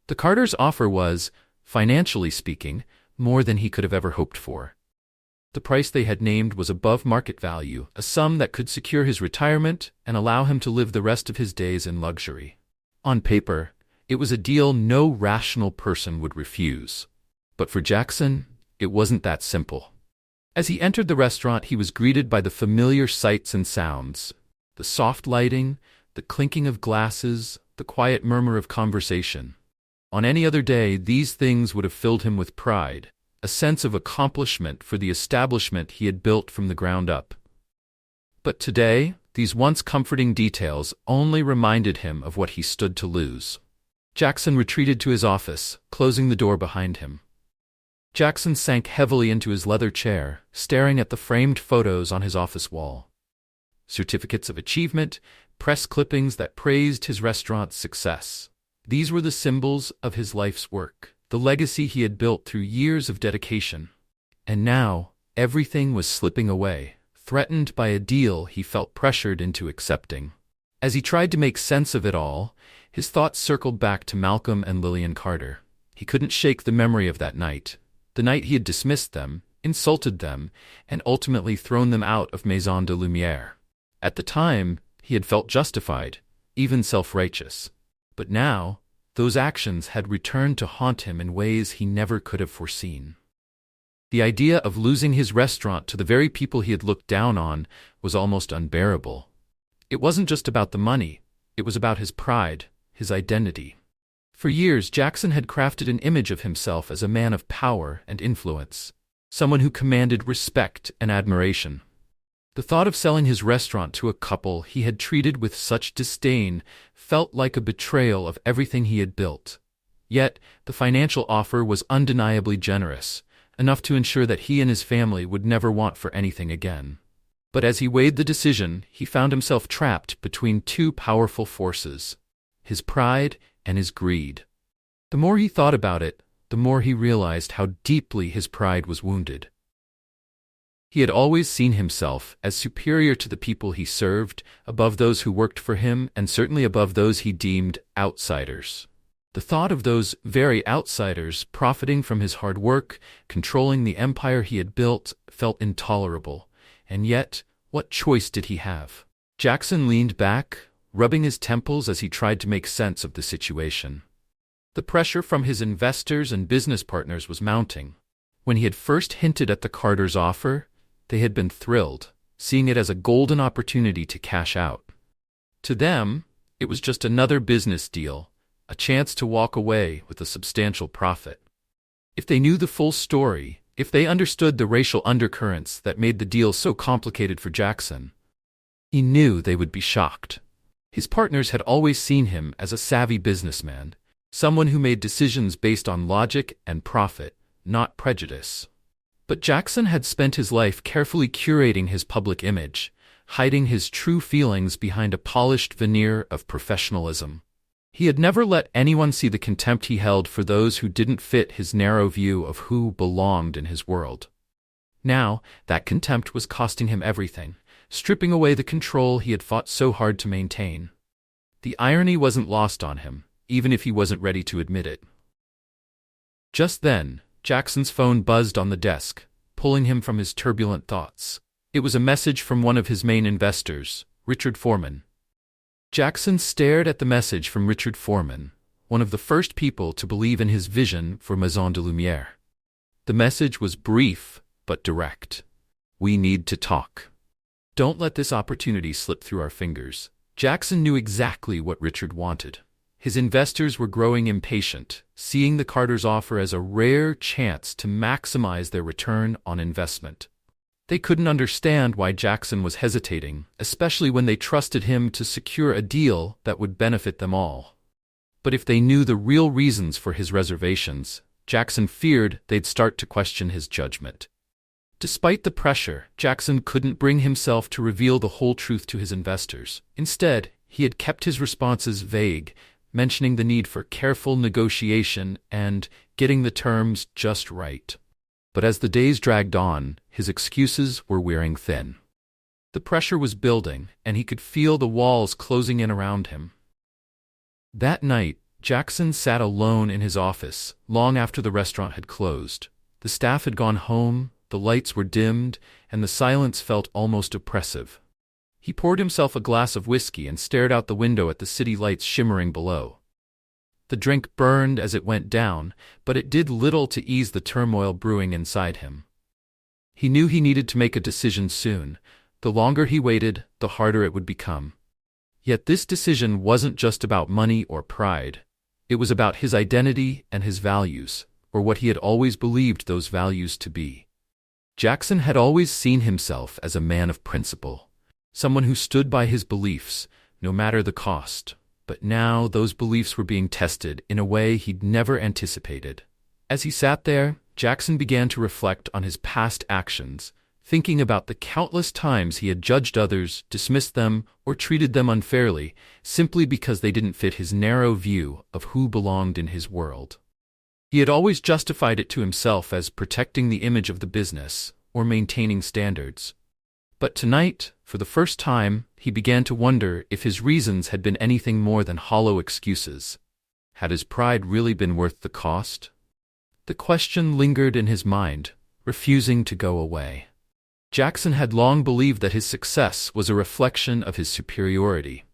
The Carters' offer was, financially speaking, more than he could have ever hoped for. The price they had named was above market value, a sum that could secure his retirement and allow him to live the rest of his days in luxury. On paper, it was a deal no rational person would refuse. But for Jackson, it wasn't that simple. As he entered the restaurant, he was greeted by the familiar sights and sounds, the soft lighting, the clinking of glasses, the quiet murmur of conversation. On any other day, these things would have filled him with pride, a sense of accomplishment for the establishment he had built from the ground up. But today, these once comforting details only reminded him of what he stood to lose. Jackson retreated to his office, closing the door behind him. Jackson sank heavily into his leather chair, staring at the framed photos on his office wall. Certificates of achievement, press clippings that praised his restaurant's success. These were the symbols of his life's work, the legacy he had built through years of dedication. And now, everything was slipping away, threatened by a deal he felt pressured into accepting. As he tried to make sense of it all, his thoughts circled back to Malcolm and Lillian Carter. He couldn't shake the memory of that night, the night he had dismissed them, insulted them, and ultimately thrown them out of Maison de Lumière. At the time, he had felt justified, even self-righteous. But now, those actions had returned to haunt him in ways he never could have foreseen. The idea of losing his restaurant to the very people he had looked down on was almost unbearable. It wasn't just about the money, it was about his pride, his identity. For years, Jackson had crafted an image of himself as a man of power and influence, someone who commanded respect and admiration. The thought of selling his restaurant to a couple he had treated with such disdain felt like a betrayal of everything he had built. Yet, the financial offer was undeniably generous, enough to ensure that he and his family would never want for anything again. But as he weighed the decision, he found himself trapped between two powerful forces: his pride and his greed. The more he thought about it, the more he realized how deeply his pride was wounded. He had always seen himself as superior to the people he served, above those who worked for him, and certainly above those he deemed outsiders. The thought of those very outsiders profiting from his hard work, controlling the empire he had built, felt intolerable. And yet, what choice did he have? Jackson leaned back, rubbing his temples as he tried to make sense of the situation. The pressure from his investors and business partners was mounting. When he had first hinted at the Carters' offer, they had been thrilled, seeing it as a golden opportunity to cash out. To them, it was just another business deal, a chance to walk away with a substantial profit. If they knew the full story, if they understood the racial undercurrents that made the deal so complicated for Jackson, he knew they would be shocked. His partners had always seen him as a savvy businessman, someone who made decisions based on logic and profit, not prejudice. But Jackson had spent his life carefully curating his public image, hiding his true feelings behind a polished veneer of professionalism. He had never let anyone see the contempt he held for those who didn't fit his narrow view of who belonged in his world. Now, that contempt was costing him everything, stripping away the control he had fought so hard to maintain. The irony wasn't lost on him, even if he wasn't ready to admit it. Just then, Jackson's phone buzzed on the desk, pulling him from his turbulent thoughts. It was a message from one of his main investors, Richard Foreman. Jackson stared at the message from Richard Foreman, one of the first people to believe in his vision for Maison de Lumière. The message was brief but direct. "We need to talk. Don't let this opportunity slip through our fingers." Jackson knew exactly what Richard wanted. His investors were growing impatient, seeing the Carters' offer as a rare chance to maximize their return on investment. They couldn't understand why Jackson was hesitating, especially when they trusted him to secure a deal that would benefit them all. But if they knew the real reasons for his reservations, Jackson feared they'd start to question his judgment. Despite the pressure, Jackson couldn't bring himself to reveal the whole truth to his investors. Instead, he had kept his responses vague, mentioning the need for careful negotiation and getting the terms just right. But as the days dragged on, his excuses were wearing thin. The pressure was building, and he could feel the walls closing in around him. That night, Jackson sat alone in his office, long after the restaurant had closed. The staff had gone home, the lights were dimmed, and the silence felt almost oppressive. He poured himself a glass of whiskey and stared out the window at the city lights shimmering below. The drink burned as it went down, but it did little to ease the turmoil brewing inside him. He knew he needed to make a decision soon. The longer he waited, the harder it would become. Yet this decision wasn't just about money or pride. It was about his identity and his values, or what he had always believed those values to be. Jackson had always seen himself as a man of principle, someone who stood by his beliefs, no matter the cost. But now those beliefs were being tested in a way he'd never anticipated. As he sat there, Jackson began to reflect on his past actions, thinking about the countless times he had judged others, dismissed them, or treated them unfairly, simply because they didn't fit his narrow view of who belonged in his world. He had always justified it to himself as protecting the image of the business, or maintaining standards. But tonight, for the first time, he began to wonder if his reasons had been anything more than hollow excuses. Had his pride really been worth the cost? The question lingered in his mind, refusing to go away. Jackson had long believed that his success was a reflection of his superiority,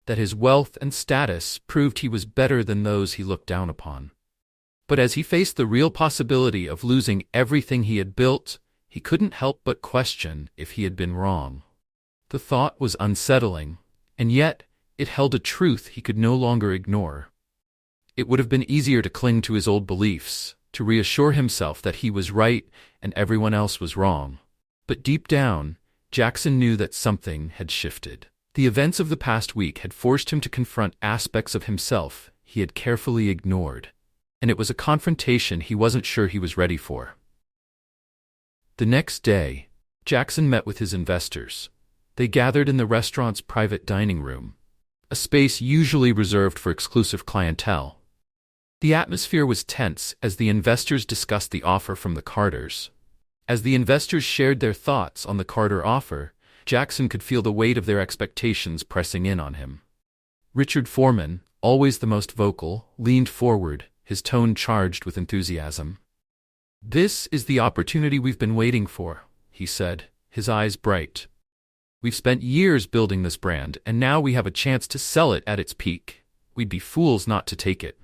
that his wealth and status proved he was better than those he looked down upon. But as he faced the real possibility of losing everything he had built, he couldn't help but question if he had been wrong. The thought was unsettling, and yet it held a truth he could no longer ignore. It would have been easier to cling to his old beliefs, to reassure himself that he was right and everyone else was wrong. But deep down, Jackson knew that something had shifted. The events of the past week had forced him to confront aspects of himself he had carefully ignored, and it was a confrontation he wasn't sure he was ready for. The next day, Jackson met with his investors. They gathered in the restaurant's private dining room, a space usually reserved for exclusive clientele. The atmosphere was tense as the investors discussed the offer from the Carters. As the investors shared their thoughts on the Carter offer, Jackson could feel the weight of their expectations pressing in on him. Richard Foreman, always the most vocal, leaned forward, his tone charged with enthusiasm. "This is the opportunity we've been waiting for," he said, his eyes bright. "We've spent years building this brand, and now we have a chance to sell it at its peak. We'd be fools not to take it."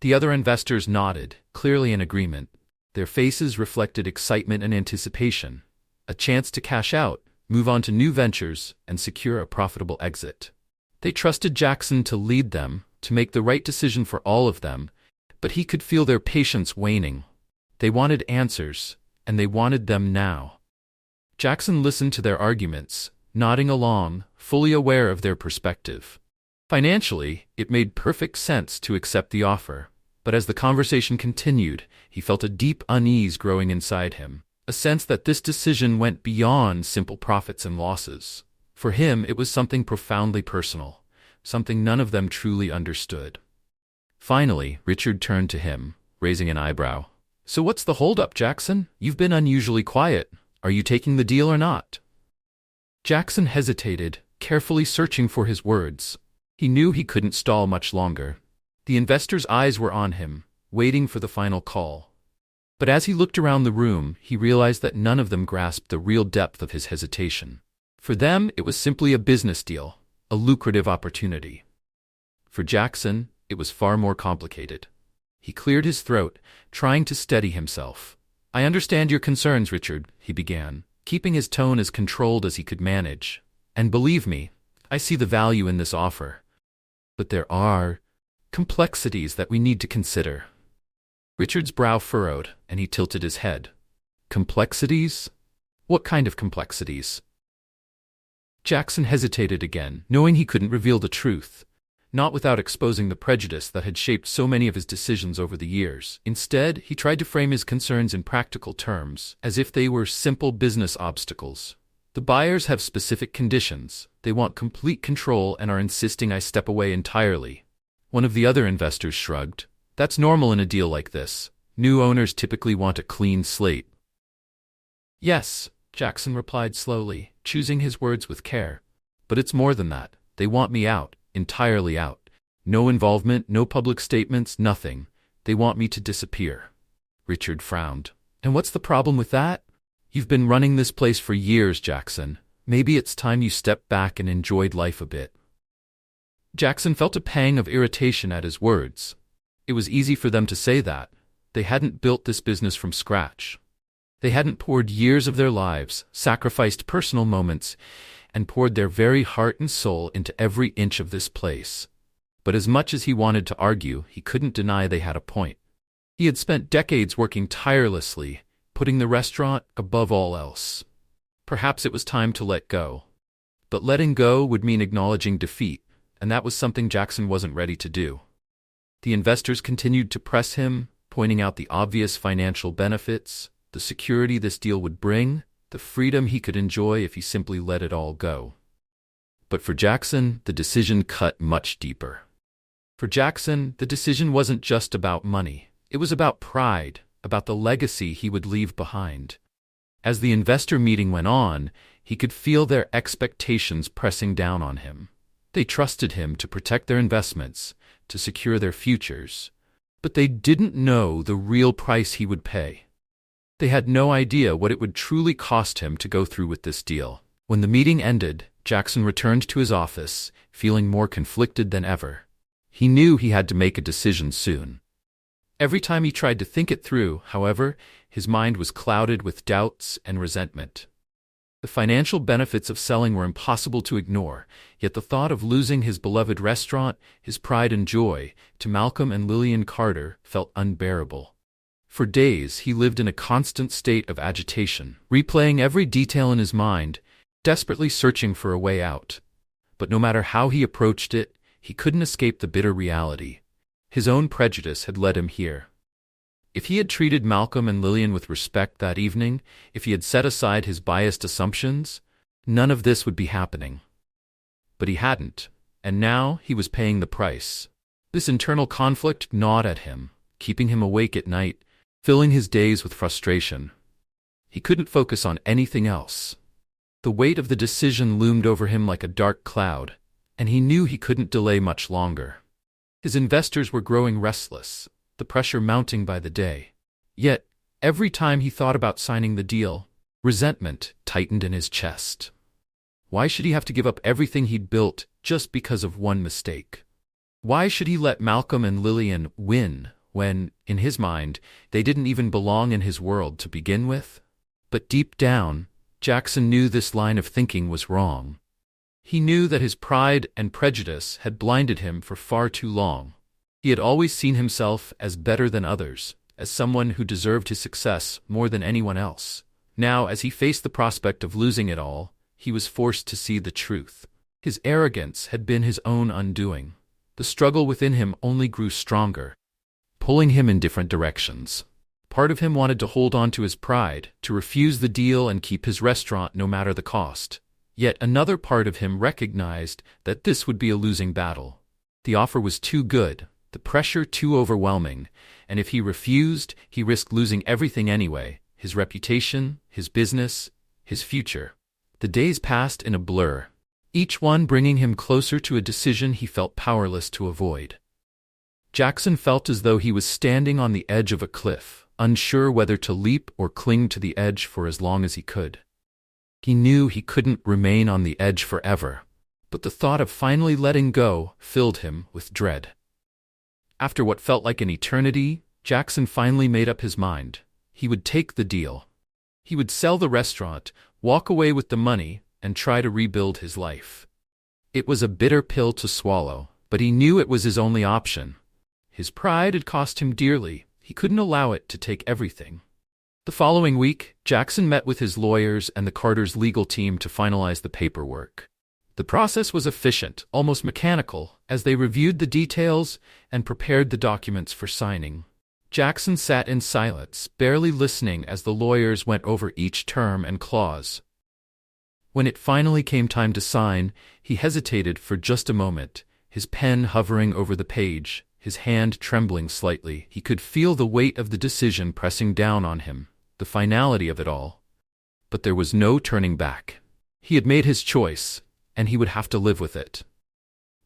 The other investors nodded, clearly in agreement. Their faces reflected excitement and anticipation. A chance to cash out, move on to new ventures, and secure a profitable exit. They trusted Jackson to lead them, to make the right decision for all of them, but he could feel their patience waning. They wanted answers, and they wanted them now. Jackson listened to their arguments, nodding along, fully aware of their perspective. Financially, it made perfect sense to accept the offer, but as the conversation continued, he felt a deep unease growing inside him, a sense that this decision went beyond simple profits and losses. For him, it was something profoundly personal, something none of them truly understood. Finally, Richard turned to him, raising an eyebrow. "So what's the holdup, Jackson? You've been unusually quiet. Are you taking the deal or not?" Jackson hesitated, carefully searching for his words. He knew he couldn't stall much longer. The investors' eyes were on him, waiting for the final call. But as he looked around the room, he realized that none of them grasped the real depth of his hesitation. For them, it was simply a business deal, a lucrative opportunity. For Jackson, it was far more complicated. He cleared his throat, trying to steady himself. "I understand your concerns, Richard," he began, keeping his tone as controlled as he could manage. "And believe me, I see the value in this offer. But there are complexities that we need to consider." Richard's brow furrowed, and he tilted his head. "Complexities? What kind of complexities?" Jackson hesitated again, knowing he couldn't reveal the truth, not without exposing the prejudice that had shaped so many of his decisions over the years. Instead, he tried to frame his concerns in practical terms, as if they were simple business obstacles. "The buyers have specific conditions. They want complete control and are insisting I step away entirely." One of the other investors shrugged. "That's normal in a deal like this. New owners typically want a clean slate." "Yes," Jackson replied slowly, choosing his words with care. "But it's more than that. They want me out, entirely out. No involvement, no public statements, nothing. They want me to disappear." Richard frowned. "And what's the problem with that? You've been running this place for years, Jackson. Maybe it's time you stepped back and enjoyed life a bit." Jackson felt a pang of irritation at his words. It was easy for them to say that. They hadn't built this business from scratch. They hadn't poured years of their lives, sacrificed personal moments, and poured their very heart and soul into every inch of this place. But as much as he wanted to argue, he couldn't deny they had a point. He had spent decades working tirelessly, putting the restaurant above all else. Perhaps it was time to let go. But letting go would mean acknowledging defeat, and that was something Jackson wasn't ready to do. The investors continued to press him, pointing out the obvious financial benefits, the security this deal would bring, the freedom he could enjoy if he simply let it all go. But for Jackson, the decision cut much deeper. For Jackson, the decision wasn't just about money. It was about pride, about the legacy he would leave behind. As the investor meeting went on, he could feel their expectations pressing down on him. They trusted him to protect their investments, to secure their futures, but they didn't know the real price he would pay. They had no idea what it would truly cost him to go through with this deal. When the meeting ended, Jackson returned to his office, feeling more conflicted than ever. He knew he had to make a decision soon. Every time he tried to think it through, however, his mind was clouded with doubts and resentment. The financial benefits of selling were impossible to ignore, yet the thought of losing his beloved restaurant, his pride and joy, to Malcolm and Lillian Carter felt unbearable. For days he lived in a constant state of agitation, replaying every detail in his mind, desperately searching for a way out. But no matter how he approached it, he couldn't escape the bitter reality. His own prejudice had led him here. If he had treated Malcolm and Lillian with respect that evening, if he had set aside his biased assumptions, none of this would be happening. But he hadn't, and now he was paying the price. This internal conflict gnawed at him, keeping him awake at night, filling his days with frustration. He couldn't focus on anything else. The weight of the decision loomed over him like a dark cloud, and he knew he couldn't delay much longer. His investors were growing restless, the pressure mounting by the day. Yet, every time he thought about signing the deal, resentment tightened in his chest. Why should he have to give up everything he'd built just because of one mistake? Why should he let Malcolm and Lillian win when, in his mind, they didn't even belong in his world to begin with? But deep down, Jackson knew this line of thinking was wrong. He knew that his pride and prejudice had blinded him for far too long. He had always seen himself as better than others, as someone who deserved his success more than anyone else. Now, as he faced the prospect of losing it all, he was forced to see the truth. His arrogance had been his own undoing. The struggle within him only grew stronger, pulling him in different directions. Part of him wanted to hold on to his pride, to refuse the deal and keep his restaurant no matter the cost. Yet another part of him recognized that this would be a losing battle. The offer was too good, the pressure too overwhelming, and if he refused, he risked losing everything anyway: his reputation, his business, his future. The days passed in a blur, each one bringing him closer to a decision he felt powerless to avoid. Jackson felt as though he was standing on the edge of a cliff, unsure whether to leap or cling to the edge for as long as he could. He knew he couldn't remain on the edge forever, but the thought of finally letting go filled him with dread. After what felt like an eternity, Jackson finally made up his mind. He would take the deal. He would sell the restaurant, walk away with the money, and try to rebuild his life. It was a bitter pill to swallow, but he knew it was his only option. His pride had cost him dearly. He couldn't allow it to take everything. The following week, Jackson met with his lawyers and the Carters' legal team to finalize the paperwork. The process was efficient, almost mechanical, as they reviewed the details and prepared the documents for signing. Jackson sat in silence, barely listening as the lawyers went over each term and clause. When it finally came time to sign, he hesitated for just a moment, his pen hovering over the page, his hand trembling slightly. He could feel the weight of the decision pressing down on him, the finality of it all. But there was no turning back. He had made his choice, and he would have to live with it.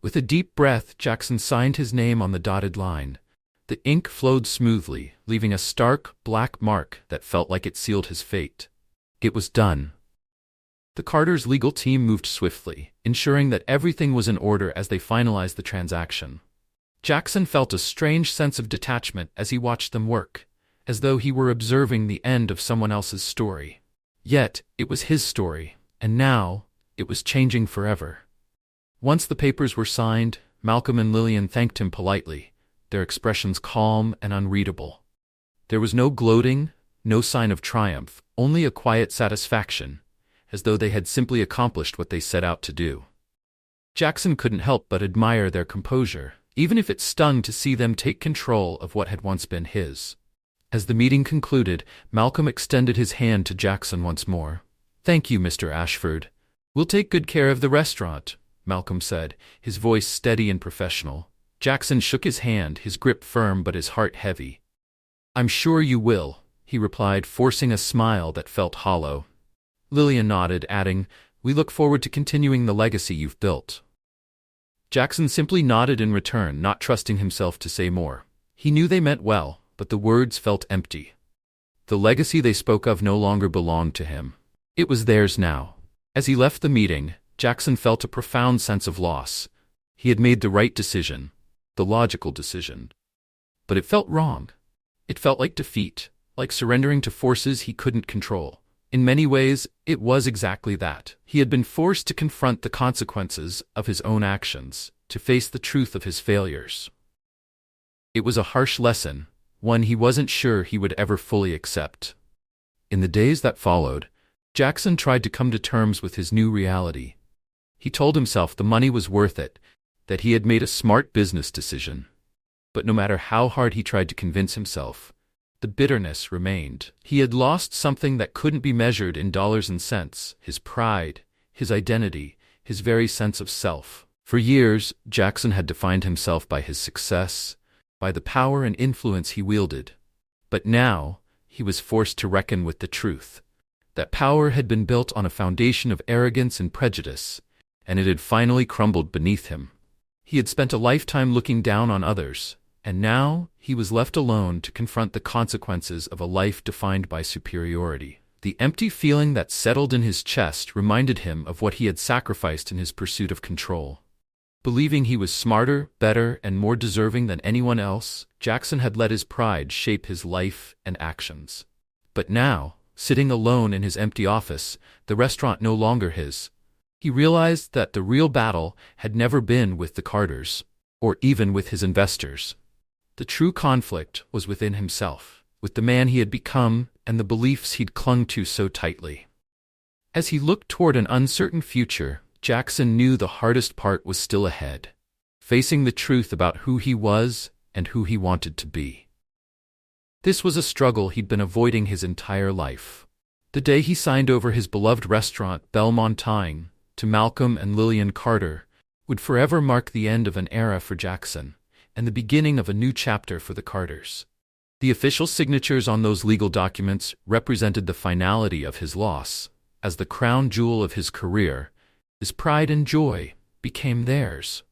With a deep breath, Jackson signed his name on the dotted line. The ink flowed smoothly, leaving a stark, black mark that felt like it sealed his fate. It was done. The Carters' legal team moved swiftly, ensuring that everything was in order as they finalized the transaction. Jackson felt a strange sense of detachment as he watched them work, as though he were observing the end of someone else's story. Yet, it was his story, and now, it was changing forever. Once the papers were signed, Malcolm and Lillian thanked him politely, their expressions calm and unreadable. There was no gloating, no sign of triumph, only a quiet satisfaction, as though they had simply accomplished what they set out to do. Jackson couldn't help but admire their composure, even if it stung to see them take control of what had once been his. As the meeting concluded, Malcolm extended his hand to Jackson once more. "Thank you, Mr. Ashford. We'll take good care of the restaurant," Malcolm said, his voice steady and professional. Jackson shook his hand, his grip firm but his heart heavy. "I'm sure you will," he replied, forcing a smile that felt hollow. Lillian nodded, adding, "We look forward to continuing the legacy you've built." Jackson simply nodded in return, not trusting himself to say more. He knew they meant well, but the words felt empty. The legacy they spoke of no longer belonged to him. It was theirs now. As he left the meeting, Jackson felt a profound sense of loss. He had made the right decision, the logical decision. But it felt wrong. It felt like defeat, like surrendering to forces he couldn't control. In many ways, it was exactly that. He had been forced to confront the consequences of his own actions, to face the truth of his failures. It was a harsh lesson, one he wasn't sure he would ever fully accept. In the days that followed, Jackson tried to come to terms with his new reality. He told himself the money was worth it, that he had made a smart business decision. But no matter how hard he tried to convince himself, the bitterness remained. He had lost something that couldn't be measured in dollars and cents: his pride, his identity, his very sense of self. For years, Jackson had defined himself by his success, by the power and influence he wielded. But now, he was forced to reckon with the truth. That power had been built on a foundation of arrogance and prejudice, and it had finally crumbled beneath him. He had spent a lifetime looking down on others, and now he was left alone to confront the consequences of a life defined by superiority. The empty feeling that settled in his chest reminded him of what he had sacrificed in his pursuit of control. Believing he was smarter, better, and more deserving than anyone else, Jackson had let his pride shape his life and actions. But now, sitting alone in his empty office, the restaurant no longer his, he realized that the real battle had never been with the Carters, or even with his investors. The true conflict was within himself, with the man he had become and the beliefs he'd clung to so tightly. As he looked toward an uncertain future, Jackson knew the hardest part was still ahead, facing the truth about who he was and who he wanted to be. This was a struggle he'd been avoiding his entire life. The day he signed over his beloved restaurant, Belmontine, to Malcolm and Lillian Carter, would forever mark the end of an era for Jackson, and the beginning of a new chapter for the Carters. The official signatures on those legal documents represented the finality of his loss. As the crown jewel of his career, his pride and joy became theirs.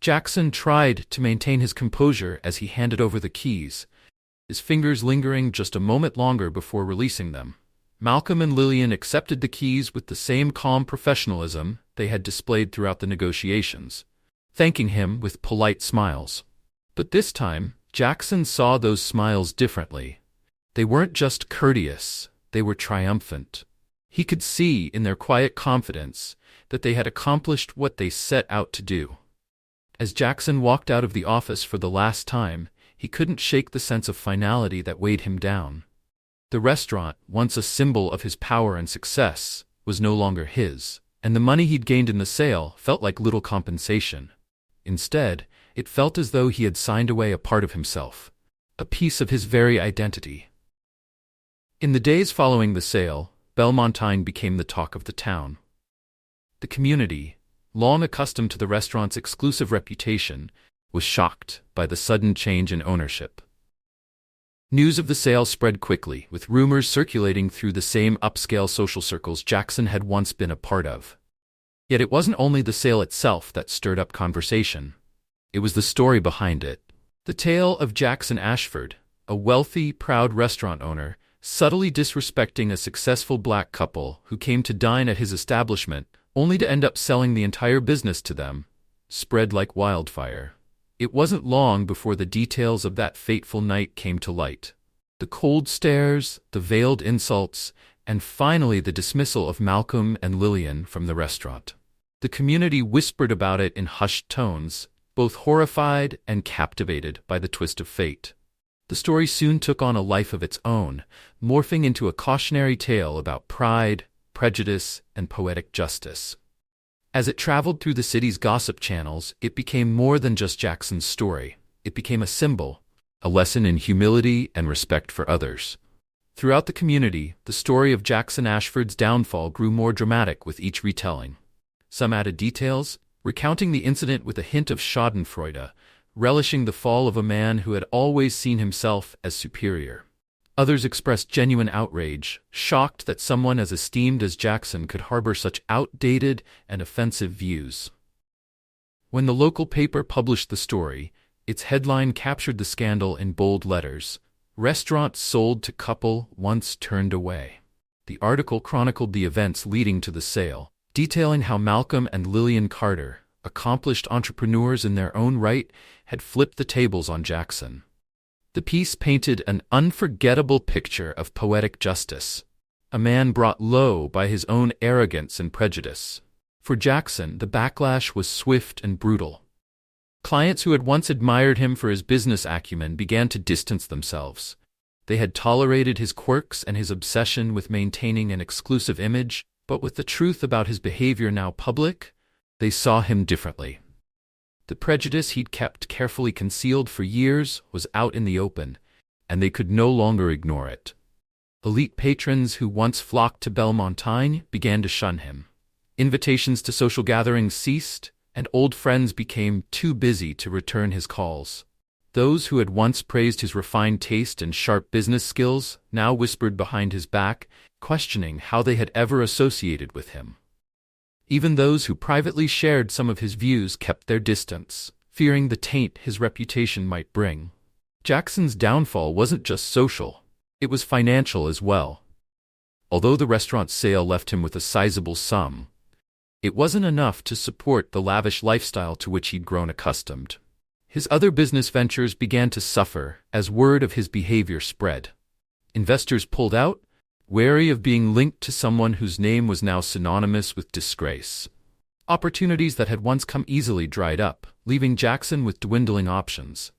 Jackson tried to maintain his composure as he handed over the keys, his fingers lingering just a moment longer before releasing them. Malcolm and Lillian accepted the keys with the same calm professionalism they had displayed throughout the negotiations, thanking him with polite smiles. But this time, Jackson saw those smiles differently. They weren't just courteous, they were triumphant. He could see in their quiet confidence that they had accomplished what they set out to do. As Jackson walked out of the office for the last time, he couldn't shake the sense of finality that weighed him down. The restaurant, once a symbol of his power and success, was no longer his, and the money he'd gained in the sale felt like little compensation. Instead, it felt as though he had signed away a part of himself, a piece of his very identity. In the days following the sale, Belmontine became the talk of the town. The community, long accustomed to the restaurant's exclusive reputation, was shocked by the sudden change in ownership. News of the sale spread quickly, with rumors circulating through the same upscale social circles Jackson had once been a part of. Yet it wasn't only the sale itself that stirred up conversation. It was the story behind it. The tale of Jackson Ashford, a wealthy, proud restaurant owner, subtly disrespecting a successful black couple who came to dine at his establishment, only to end up selling the entire business to them, spread like wildfire. It wasn't long before the details of that fateful night came to light. The cold stares, the veiled insults, and finally the dismissal of Malcolm and Lillian from the restaurant. The community whispered about it in hushed tones, both horrified and captivated by the twist of fate. The story soon took on a life of its own, morphing into a cautionary tale about pride, prejudice, and poetic justice. As it traveled through the city's gossip channels, it became more than just Jackson's story. It became a symbol, a lesson in humility and respect for others. Throughout the community, the story of Jackson Ashford's downfall grew more dramatic with each retelling. Some added details, recounting the incident with a hint of schadenfreude, relishing the fall of a man who had always seen himself as superior. Others expressed genuine outrage, shocked that someone as esteemed as Jackson could harbor such outdated and offensive views. When the local paper published the story, its headline captured the scandal in bold letters: "Restaurant sold to couple once turned away." The article chronicled the events leading to the sale, detailing how Malcolm and Lillian Carter, accomplished entrepreneurs in their own right, had flipped the tables on Jackson. The piece painted an unforgettable picture of poetic justice. a man brought low by his own arrogance and prejudice. For Jackson, the backlash was swift and brutal. Clients who had once admired him for his business acumen began to distance themselves. They had tolerated his quirks and his obsession with maintaining an exclusive image, but with the truth about his behavior now public, they saw him differently. The prejudice he'd kept carefully concealed for years was out in the open, and they could no longer ignore it. Elite patrons who once flocked to Bellemontagne began to shun him. Invitations to social gatherings ceased, and old friends became too busy to return his calls. Those who had once praised his refined taste and sharp business skills now whispered behind his back, questioning how they had ever associated with him. Even those who privately shared some of his views kept their distance, fearing the taint his reputation might bring. Jackson's downfall wasn't just social, it was financial as well. Although the restaurant's sale left him with a sizable sum, it wasn't enough to support the lavish lifestyle to which he'd grown accustomed. His other business ventures began to suffer as word of his behavior spread. Investors pulled out, wary of being linked to someone whose name was now synonymous with disgrace. Opportunities that had once come easily dried up, leaving Jackson with dwindling options.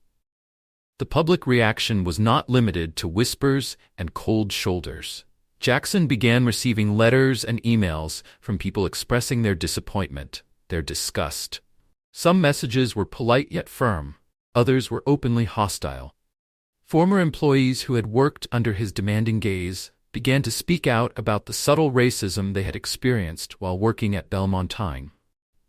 The public reaction was not limited to whispers and cold shoulders. Jackson began receiving letters and emails from people expressing their disappointment, their disgust. Some messages were polite yet firm, others were openly hostile. Former employees who had worked under his demanding gaze began to speak out about the subtle racism they had experienced while working at Bellemontagne.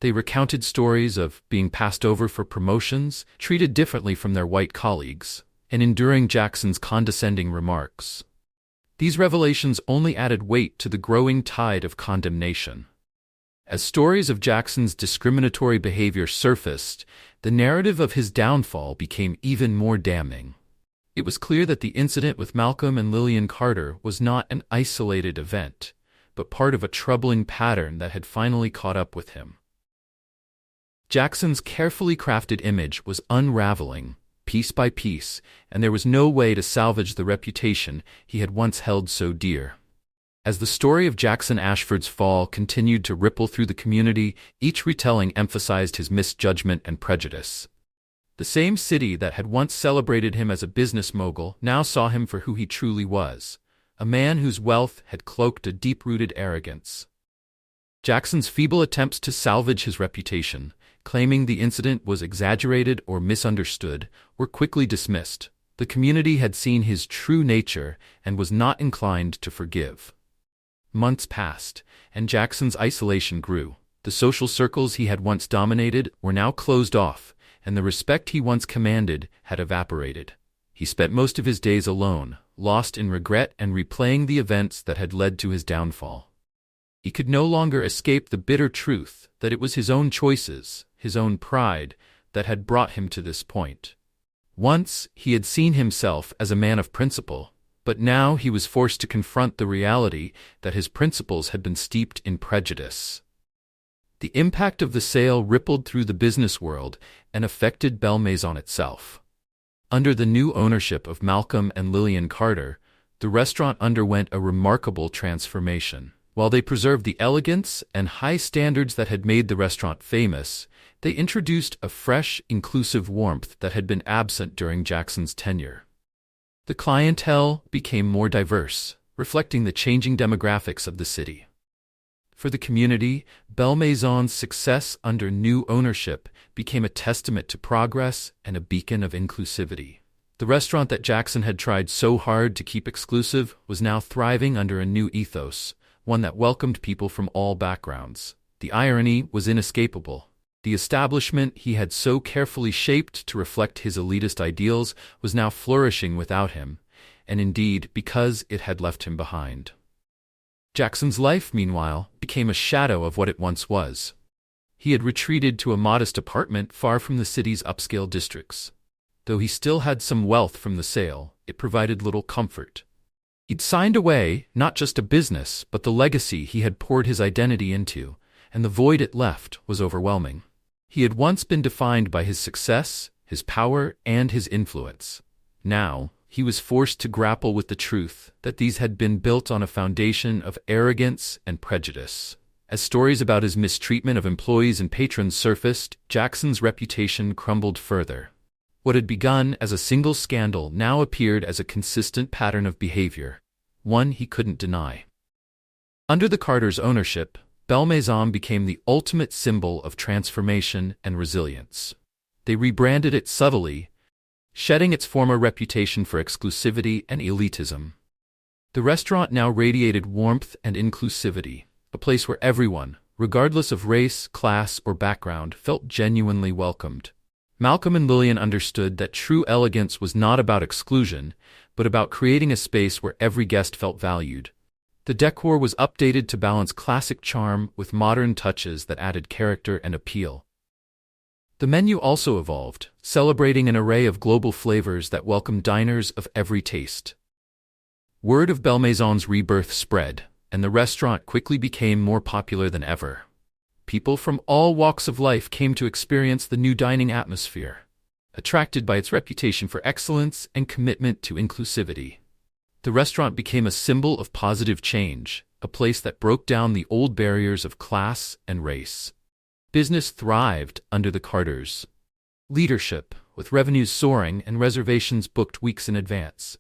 They recounted stories of being passed over for promotions, treated differently from their white colleagues, and enduring Jackson's condescending remarks. These revelations only added weight to the growing tide of condemnation. As stories of Jackson's discriminatory behavior surfaced, the narrative of his downfall became even more damning. It was clear that the incident with Malcolm and Lillian Carter was not an isolated event, but part of a troubling pattern that had finally caught up with him. Jackson's carefully crafted image was unraveling, piece by piece, and there was no way to salvage the reputation he had once held so dear. As the story of Jackson Ashford's fall continued to ripple through the community, each retelling emphasized his misjudgment and prejudice. The same city that had once celebrated him as a business mogul now saw him for who he truly was, a man whose wealth had cloaked a deep-rooted arrogance. Jackson's feeble attempts to salvage his reputation, claiming the incident was exaggerated or misunderstood, were quickly dismissed. The community had seen his true nature and was not inclined to forgive. Months passed, and Jackson's isolation grew. The social circles he had once dominated were now closed off, and the respect he once commanded had evaporated. He spent most of his days alone, lost in regret and replaying the events that had led to his downfall. He could no longer escape the bitter truth that it was his own choices, his own pride, that had brought him to this point. Once he had seen himself as a man of principle, but now he was forced to confront the reality that his principles had been steeped in prejudice. The impact of the sale rippled through the business world and affected Belle Maison itself. Under the new ownership of Malcolm and Lillian Carter, the restaurant underwent a remarkable transformation. While they preserved the elegance and high standards that had made the restaurant famous, they introduced a fresh, inclusive warmth that had been absent during Jackson's tenure. The clientele became more diverse, reflecting the changing demographics of the city. For the community, Belle Maison's success under new ownership became a testament to progress and a beacon of inclusivity. The restaurant that Jackson had tried so hard to keep exclusive was now thriving under a new ethos, one that welcomed people from all backgrounds. The irony was inescapable. The establishment he had so carefully shaped to reflect his elitist ideals was now flourishing without him, and indeed because it had left him behind. Jackson's life, meanwhile, became a shadow of what it once was. He had retreated to a modest apartment far from the city's upscale districts. Though he still had some wealth from the sale, it provided little comfort. He'd signed away not just a business, but the legacy he had poured his identity into, and the void it left was overwhelming. He had once been defined by his success, his power, and his influence. Now, he was forced to grapple with the truth that these had been built on a foundation of arrogance and prejudice. As stories about his mistreatment of employees and patrons surfaced, Jackson's reputation crumbled further. What had begun as a single scandal now appeared as a consistent pattern of behavior, one he couldn't deny. Under the Carters' ownership, Belle Maison became the ultimate symbol of transformation and resilience. They rebranded it subtly, shedding its former reputation for exclusivity and elitism. The restaurant now radiated warmth and inclusivity, a place where everyone, regardless of race, class, or background, felt genuinely welcomed. Malcolm and Lillian understood that true elegance was not about exclusion, but about creating a space where every guest felt valued. The decor was updated to balance classic charm with modern touches that added character and appeal. The menu also evolved, celebrating an array of global flavors that welcomed diners of every taste. Word of Belle Maison's rebirth spread, and the restaurant quickly became more popular than ever. People from all walks of life came to experience the new dining atmosphere, attracted by its reputation for excellence and commitment to inclusivity. The restaurant became a symbol of positive change, a place that broke down the old barriers of class and race. Business thrived under the Carters' leadership, with revenues soaring and reservations booked weeks in advance.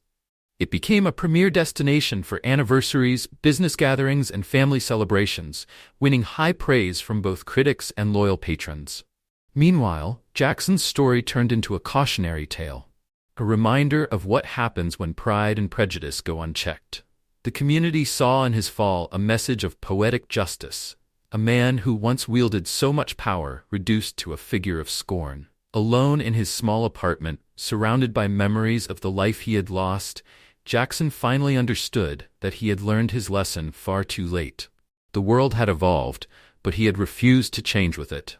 It became a premier destination for anniversaries, business gatherings, and family celebrations, winning high praise from both critics and loyal patrons. Meanwhile, Jackson's story turned into a cautionary tale, a reminder of what happens when pride and prejudice go unchecked. The community saw in his fall a message of poetic justice, a man who once wielded so much power reduced to a figure of scorn. Alone in his small apartment, surrounded by memories of the life he had lost, Jackson finally understood that he had learned his lesson far too late. The world had evolved, but he had refused to change with it.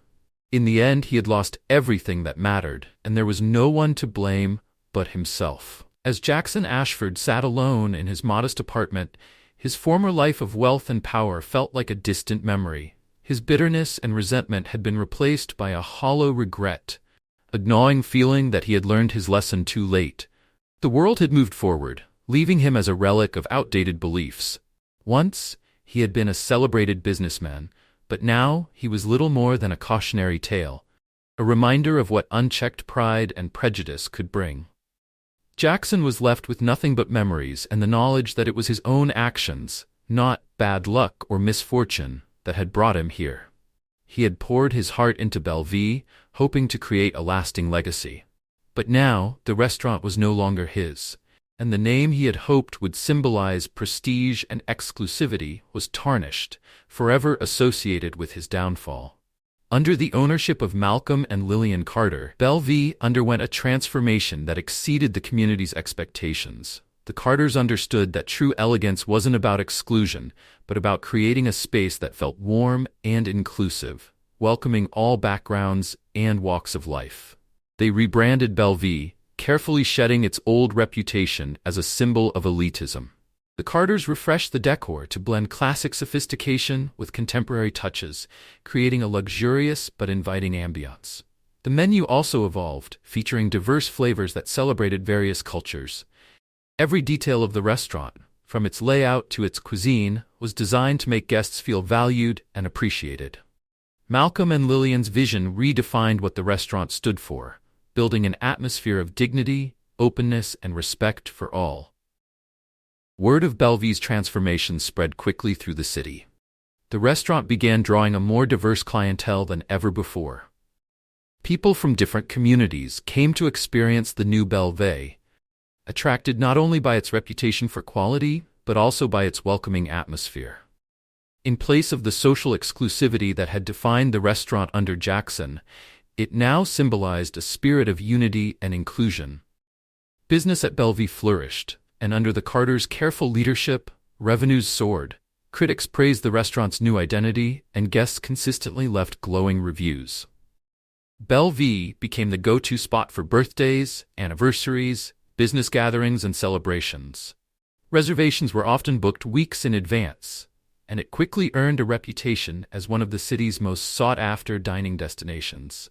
In the end, he had lost everything that mattered, and there was no one to blame but himself. As Jackson Ashford sat alone in his modest apartment, his former life of wealth and power felt like a distant memory. His bitterness and resentment had been replaced by a hollow regret, a gnawing feeling that he had learned his lesson too late. The world had moved forward, leaving him as a relic of outdated beliefs. Once, he had been a celebrated businessman, but now he was little more than a cautionary tale, a reminder of what unchecked pride and prejudice could bring. Jackson was left with nothing but memories and the knowledge that it was his own actions, not bad luck or misfortune, that had brought him here. He had poured his heart into Bellevue, hoping to create a lasting legacy. But now, the restaurant was no longer his, and the name he had hoped would symbolize prestige and exclusivity was tarnished, forever associated with his downfall. Under the ownership of Malcolm and Lillian Carter, Bellevue underwent a transformation that exceeded the community's expectations. The Carters understood that true elegance wasn't about exclusion, but about creating a space that felt warm and inclusive, welcoming all backgrounds and walks of life. They rebranded Bellevue, carefully shedding its old reputation as a symbol of elitism. The Carters refreshed the decor to blend classic sophistication with contemporary touches, creating a luxurious but inviting ambiance. The menu also evolved, featuring diverse flavors that celebrated various cultures. Every detail of the restaurant, from its layout to its cuisine, was designed to make guests feel valued and appreciated. Malcolm and Lillian's vision redefined what the restaurant stood for, building an atmosphere of dignity, openness, and respect for all. Word of Bellevue's transformation spread quickly through the city. The restaurant began drawing a more diverse clientele than ever before. People from different communities came to experience the new Bellevue, attracted not only by its reputation for quality, but also by its welcoming atmosphere. In place of the social exclusivity that had defined the restaurant under Jackson, it now symbolized a spirit of unity and inclusion. Business at Bellevue flourished, and under the Carters' careful leadership, revenues soared. Critics praised the restaurant's new identity, and guests consistently left glowing reviews. Bellevue became the go-to spot for birthdays, anniversaries, business gatherings, and celebrations. Reservations were often booked weeks in advance, and it quickly earned a reputation as one of the city's most sought-after dining destinations.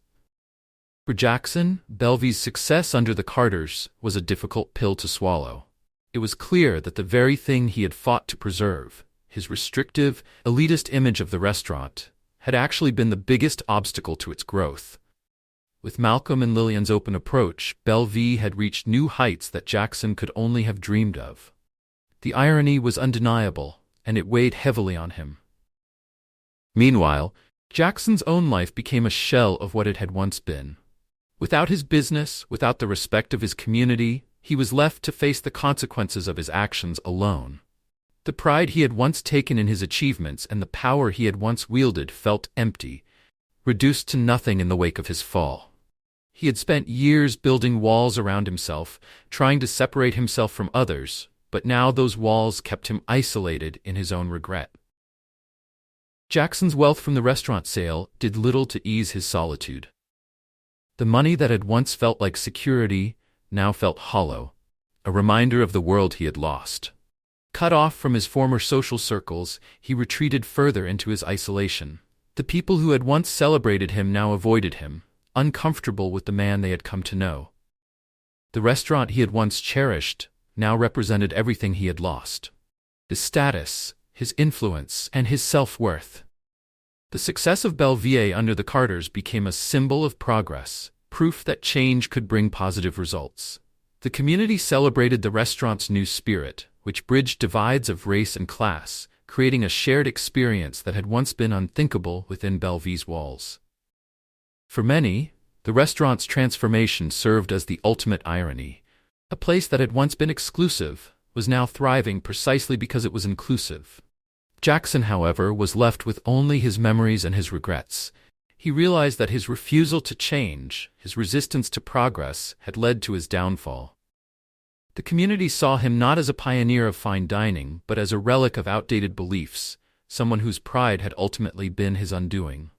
For Jackson, Bellevue's success under the Carters was a difficult pill to swallow. It was clear that the very thing he had fought to preserve, his restrictive, elitist image of the restaurant, had actually been the biggest obstacle to its growth. With Malcolm and Lillian's open approach, Bellevue had reached new heights that Jackson could only have dreamed of. The irony was undeniable, and it weighed heavily on him. Meanwhile, Jackson's own life became a shell of what it had once been. Without his business, without the respect of his community, he was left to face the consequences of his actions alone. The pride he had once taken in his achievements and the power he had once wielded felt empty, reduced to nothing in the wake of his fall. He had spent years building walls around himself, trying to separate himself from others, but now those walls kept him isolated in his own regret. Jackson's wealth from the restaurant sale did little to ease his solitude. The money that had once felt like security now felt hollow, a reminder of the world he had lost. Cut off from his former social circles, he retreated further into his isolation. The people who had once celebrated him now avoided him, uncomfortable with the man they had come to know. The restaurant he had once cherished now represented everything he had lost: his status, his influence, and his self-worth. The success of Bellevue under the Carters became a symbol of progress, proof that change could bring positive results. The community celebrated the restaurant's new spirit, which bridged divides of race and class, creating a shared experience that had once been unthinkable within Bellevue's walls. For many, the restaurant's transformation served as the ultimate irony. A place that had once been exclusive was now thriving precisely because it was inclusive. Jackson, however, was left with only his memories and his regrets. He realized that his refusal to change, his resistance to progress, had led to his downfall. The community saw him not as a pioneer of fine dining, but as a relic of outdated beliefs, someone whose pride had ultimately been his undoing.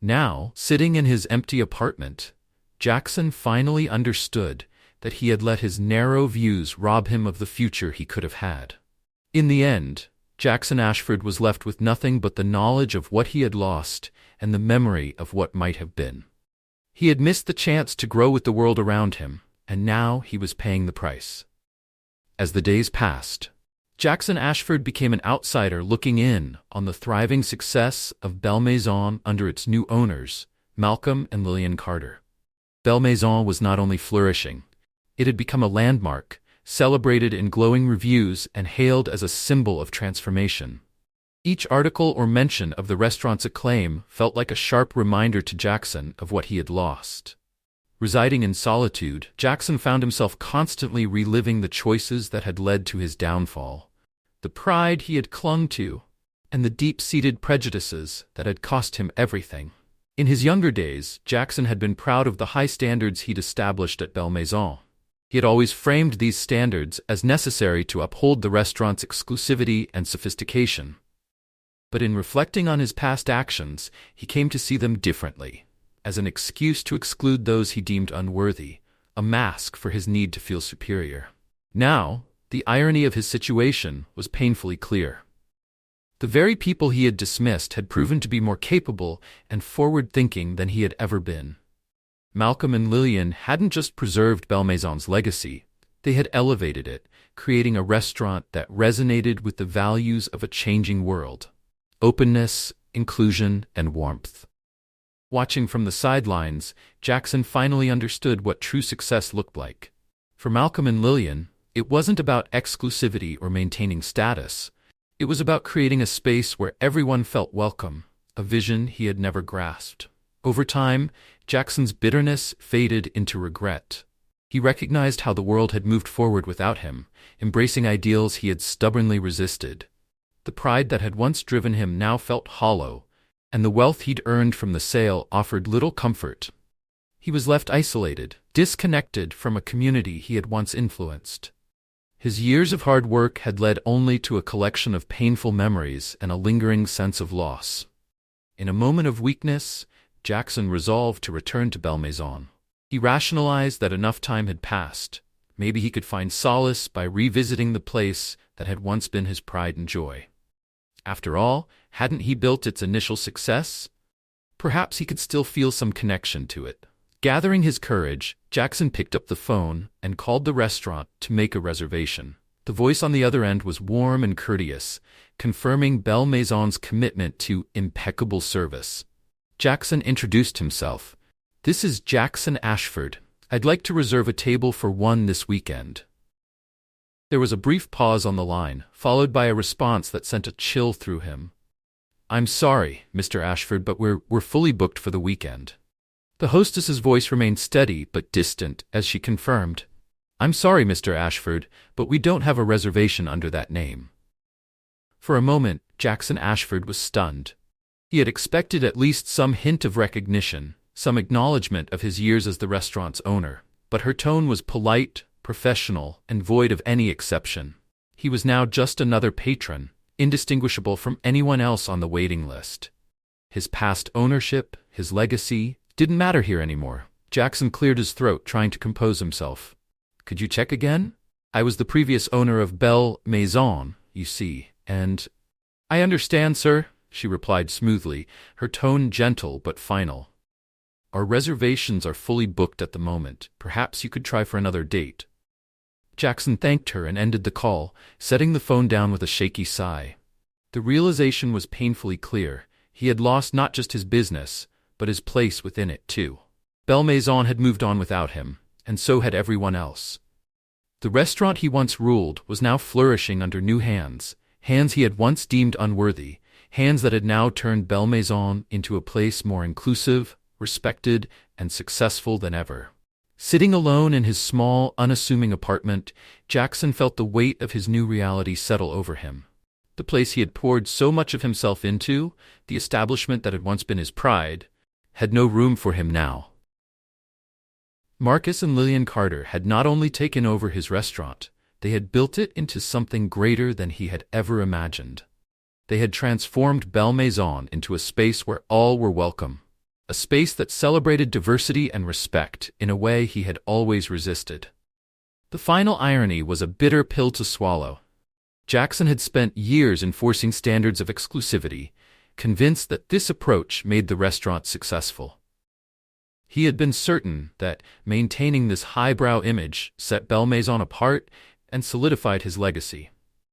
Now, sitting in his empty apartment, Jackson finally understood that he had let his narrow views rob him of the future he could have had. In the end, Jackson Ashford was left with nothing but the knowledge of what he had lost and the memory of what might have been. He had missed the chance to grow with the world around him, and now he was paying the price. As the days passed, Jackson Ashford became an outsider looking in on the thriving success of Belle Maison under its new owners, Malcolm and Lillian Carter. Belle Maison was not only flourishing, it had become a landmark, celebrated in glowing reviews and hailed as a symbol of transformation. Each article or mention of the restaurant's acclaim felt like a sharp reminder to Jackson of what he had lost. Residing in solitude, Jackson found himself constantly reliving the choices that had led to his downfall, the pride he had clung to, and the deep-seated prejudices that had cost him everything. In his younger days, Jackson had been proud of the high standards he'd established at Belle Maison. He had always framed these standards as necessary to uphold the restaurant's exclusivity and sophistication. But in reflecting on his past actions, he came to see them differently, as an excuse to exclude those he deemed unworthy, a mask for his need to feel superior. Now, the irony of his situation was painfully clear. The very people he had dismissed had proven to be more capable and forward-thinking than he had ever been. Malcolm and Lillian hadn't just preserved Belle Maison's legacy, they had elevated it, creating a restaurant that resonated with the values of a changing world: openness, inclusion, and warmth. Watching from the sidelines, Jackson finally understood what true success looked like. For Malcolm and Lillian, it wasn't about exclusivity or maintaining status. It was about creating a space where everyone felt welcome, a vision he had never grasped. Over time, Jackson's bitterness faded into regret. He recognized how the world had moved forward without him, embracing ideals he had stubbornly resisted. The pride that had once driven him now felt hollow, and the wealth he'd earned from the sale offered little comfort. He was left isolated, disconnected from a community he had once influenced. His years of hard work had led only to a collection of painful memories and a lingering sense of loss. In a moment of weakness, Jackson resolved to return to Belle Maison. He rationalized that enough time had passed. Maybe he could find solace by revisiting the place that had once been his pride and joy. After all, hadn't he built its initial success? Perhaps he could still feel some connection to it. Gathering his courage, Jackson picked up the phone and called the restaurant to make a reservation. The voice on the other end was warm and courteous, confirming Belle Maison's commitment to impeccable service. Jackson introduced himself. "This is Jackson Ashford. I'd like to reserve a table for one this weekend." There was a brief pause on the line, followed by a response that sent a chill through him. "I'm sorry, Mr. Ashford, but we're fully booked for the weekend." The hostess's voice remained steady but distant as she confirmed, "I'm sorry, Mr. Ashford, but we don't have a reservation under that name." For a moment, Jackson Ashford was stunned. He had expected at least some hint of recognition, some acknowledgement of his years as the restaurant's owner, but her tone was polite, professional, and void of any exception. He was now just another patron, indistinguishable from anyone else on the waiting list. His past ownership, his legacy, didn't matter here anymore. Jackson cleared his throat, trying to compose himself. "Could you check again? I was the previous owner of Belle Maison, you see, and—" "I understand, sir," she replied smoothly, her tone gentle but final. "Our reservations are fully booked at the moment. Perhaps you could try for another date." Jackson thanked her and ended the call, setting the phone down with a shaky sigh. The realization was painfully clear. He had lost not just his business, but his place within it too. Belle Maison had moved on without him, and so had everyone else. The restaurant he once ruled was now flourishing under new hands, hands he had once deemed unworthy, hands that had now turned Belle Maison into a place more inclusive, respected, and successful than ever. Sitting alone in his small, unassuming apartment, Jackson felt the weight of his new reality settle over him. The place he had poured so much of himself into, the establishment that had once been his pride, had no room for him now. Marcus and Lillian Carter had not only taken over his restaurant, they had built it into something greater than he had ever imagined. They had transformed Belle Maison into a space where all were welcome, a space that celebrated diversity and respect in a way he had always resisted. The final irony was a bitter pill to swallow. Jackson had spent years enforcing standards of exclusivity, convinced that this approach made the restaurant successful. He had been certain that maintaining this highbrow image set Belle Maison apart and solidified his legacy.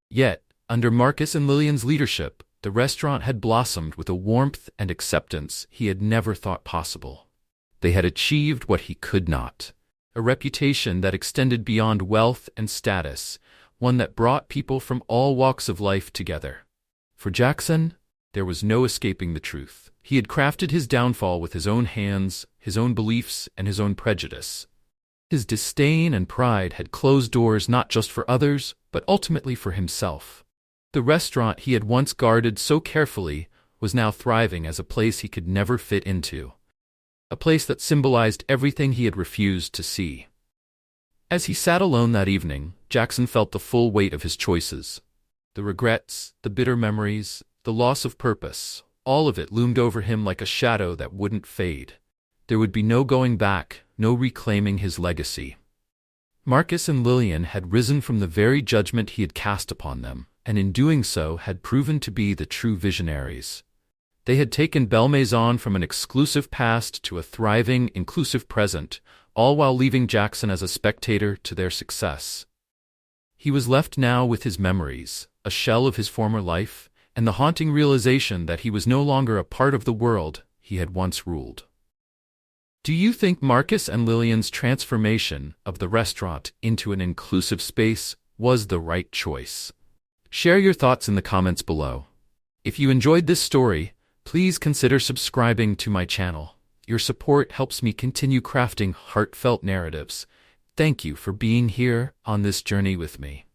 Yet, under Marcus and Lillian's leadership, the restaurant had blossomed with a warmth and acceptance he had never thought possible. They had achieved what he could not, a reputation that extended beyond wealth and status, one that brought people from all walks of life together. For Jackson, there was no escaping the truth. He had crafted his downfall with his own hands, his own beliefs, and his own prejudice. His disdain and pride had closed doors not just for others, but ultimately for himself. The restaurant he had once guarded so carefully was now thriving as a place he could never fit into, a place that symbolized everything he had refused to see. As he sat alone that evening, Jackson felt the full weight of his choices. The regrets, the bitter memories, the loss of purpose, all of it loomed over him like a shadow that wouldn't fade. There would be no going back, no reclaiming his legacy. Marcus and Lillian had risen from the very judgment he had cast upon them, and in doing so had proven to be the true visionaries. They had taken Belle Maison from an exclusive past to a thriving, inclusive present, all while leaving Jackson as a spectator to their success. He was left now with his memories, a shell of his former life, and the haunting realization that he was no longer a part of the world he had once ruled. Do you think Marcus and Lillian's transformation of the restaurant into an inclusive space was the right choice? Share your thoughts in the comments below. If you enjoyed this story, please consider subscribing to my channel. Your support helps me continue crafting heartfelt narratives. Thank you for being here on this journey with me.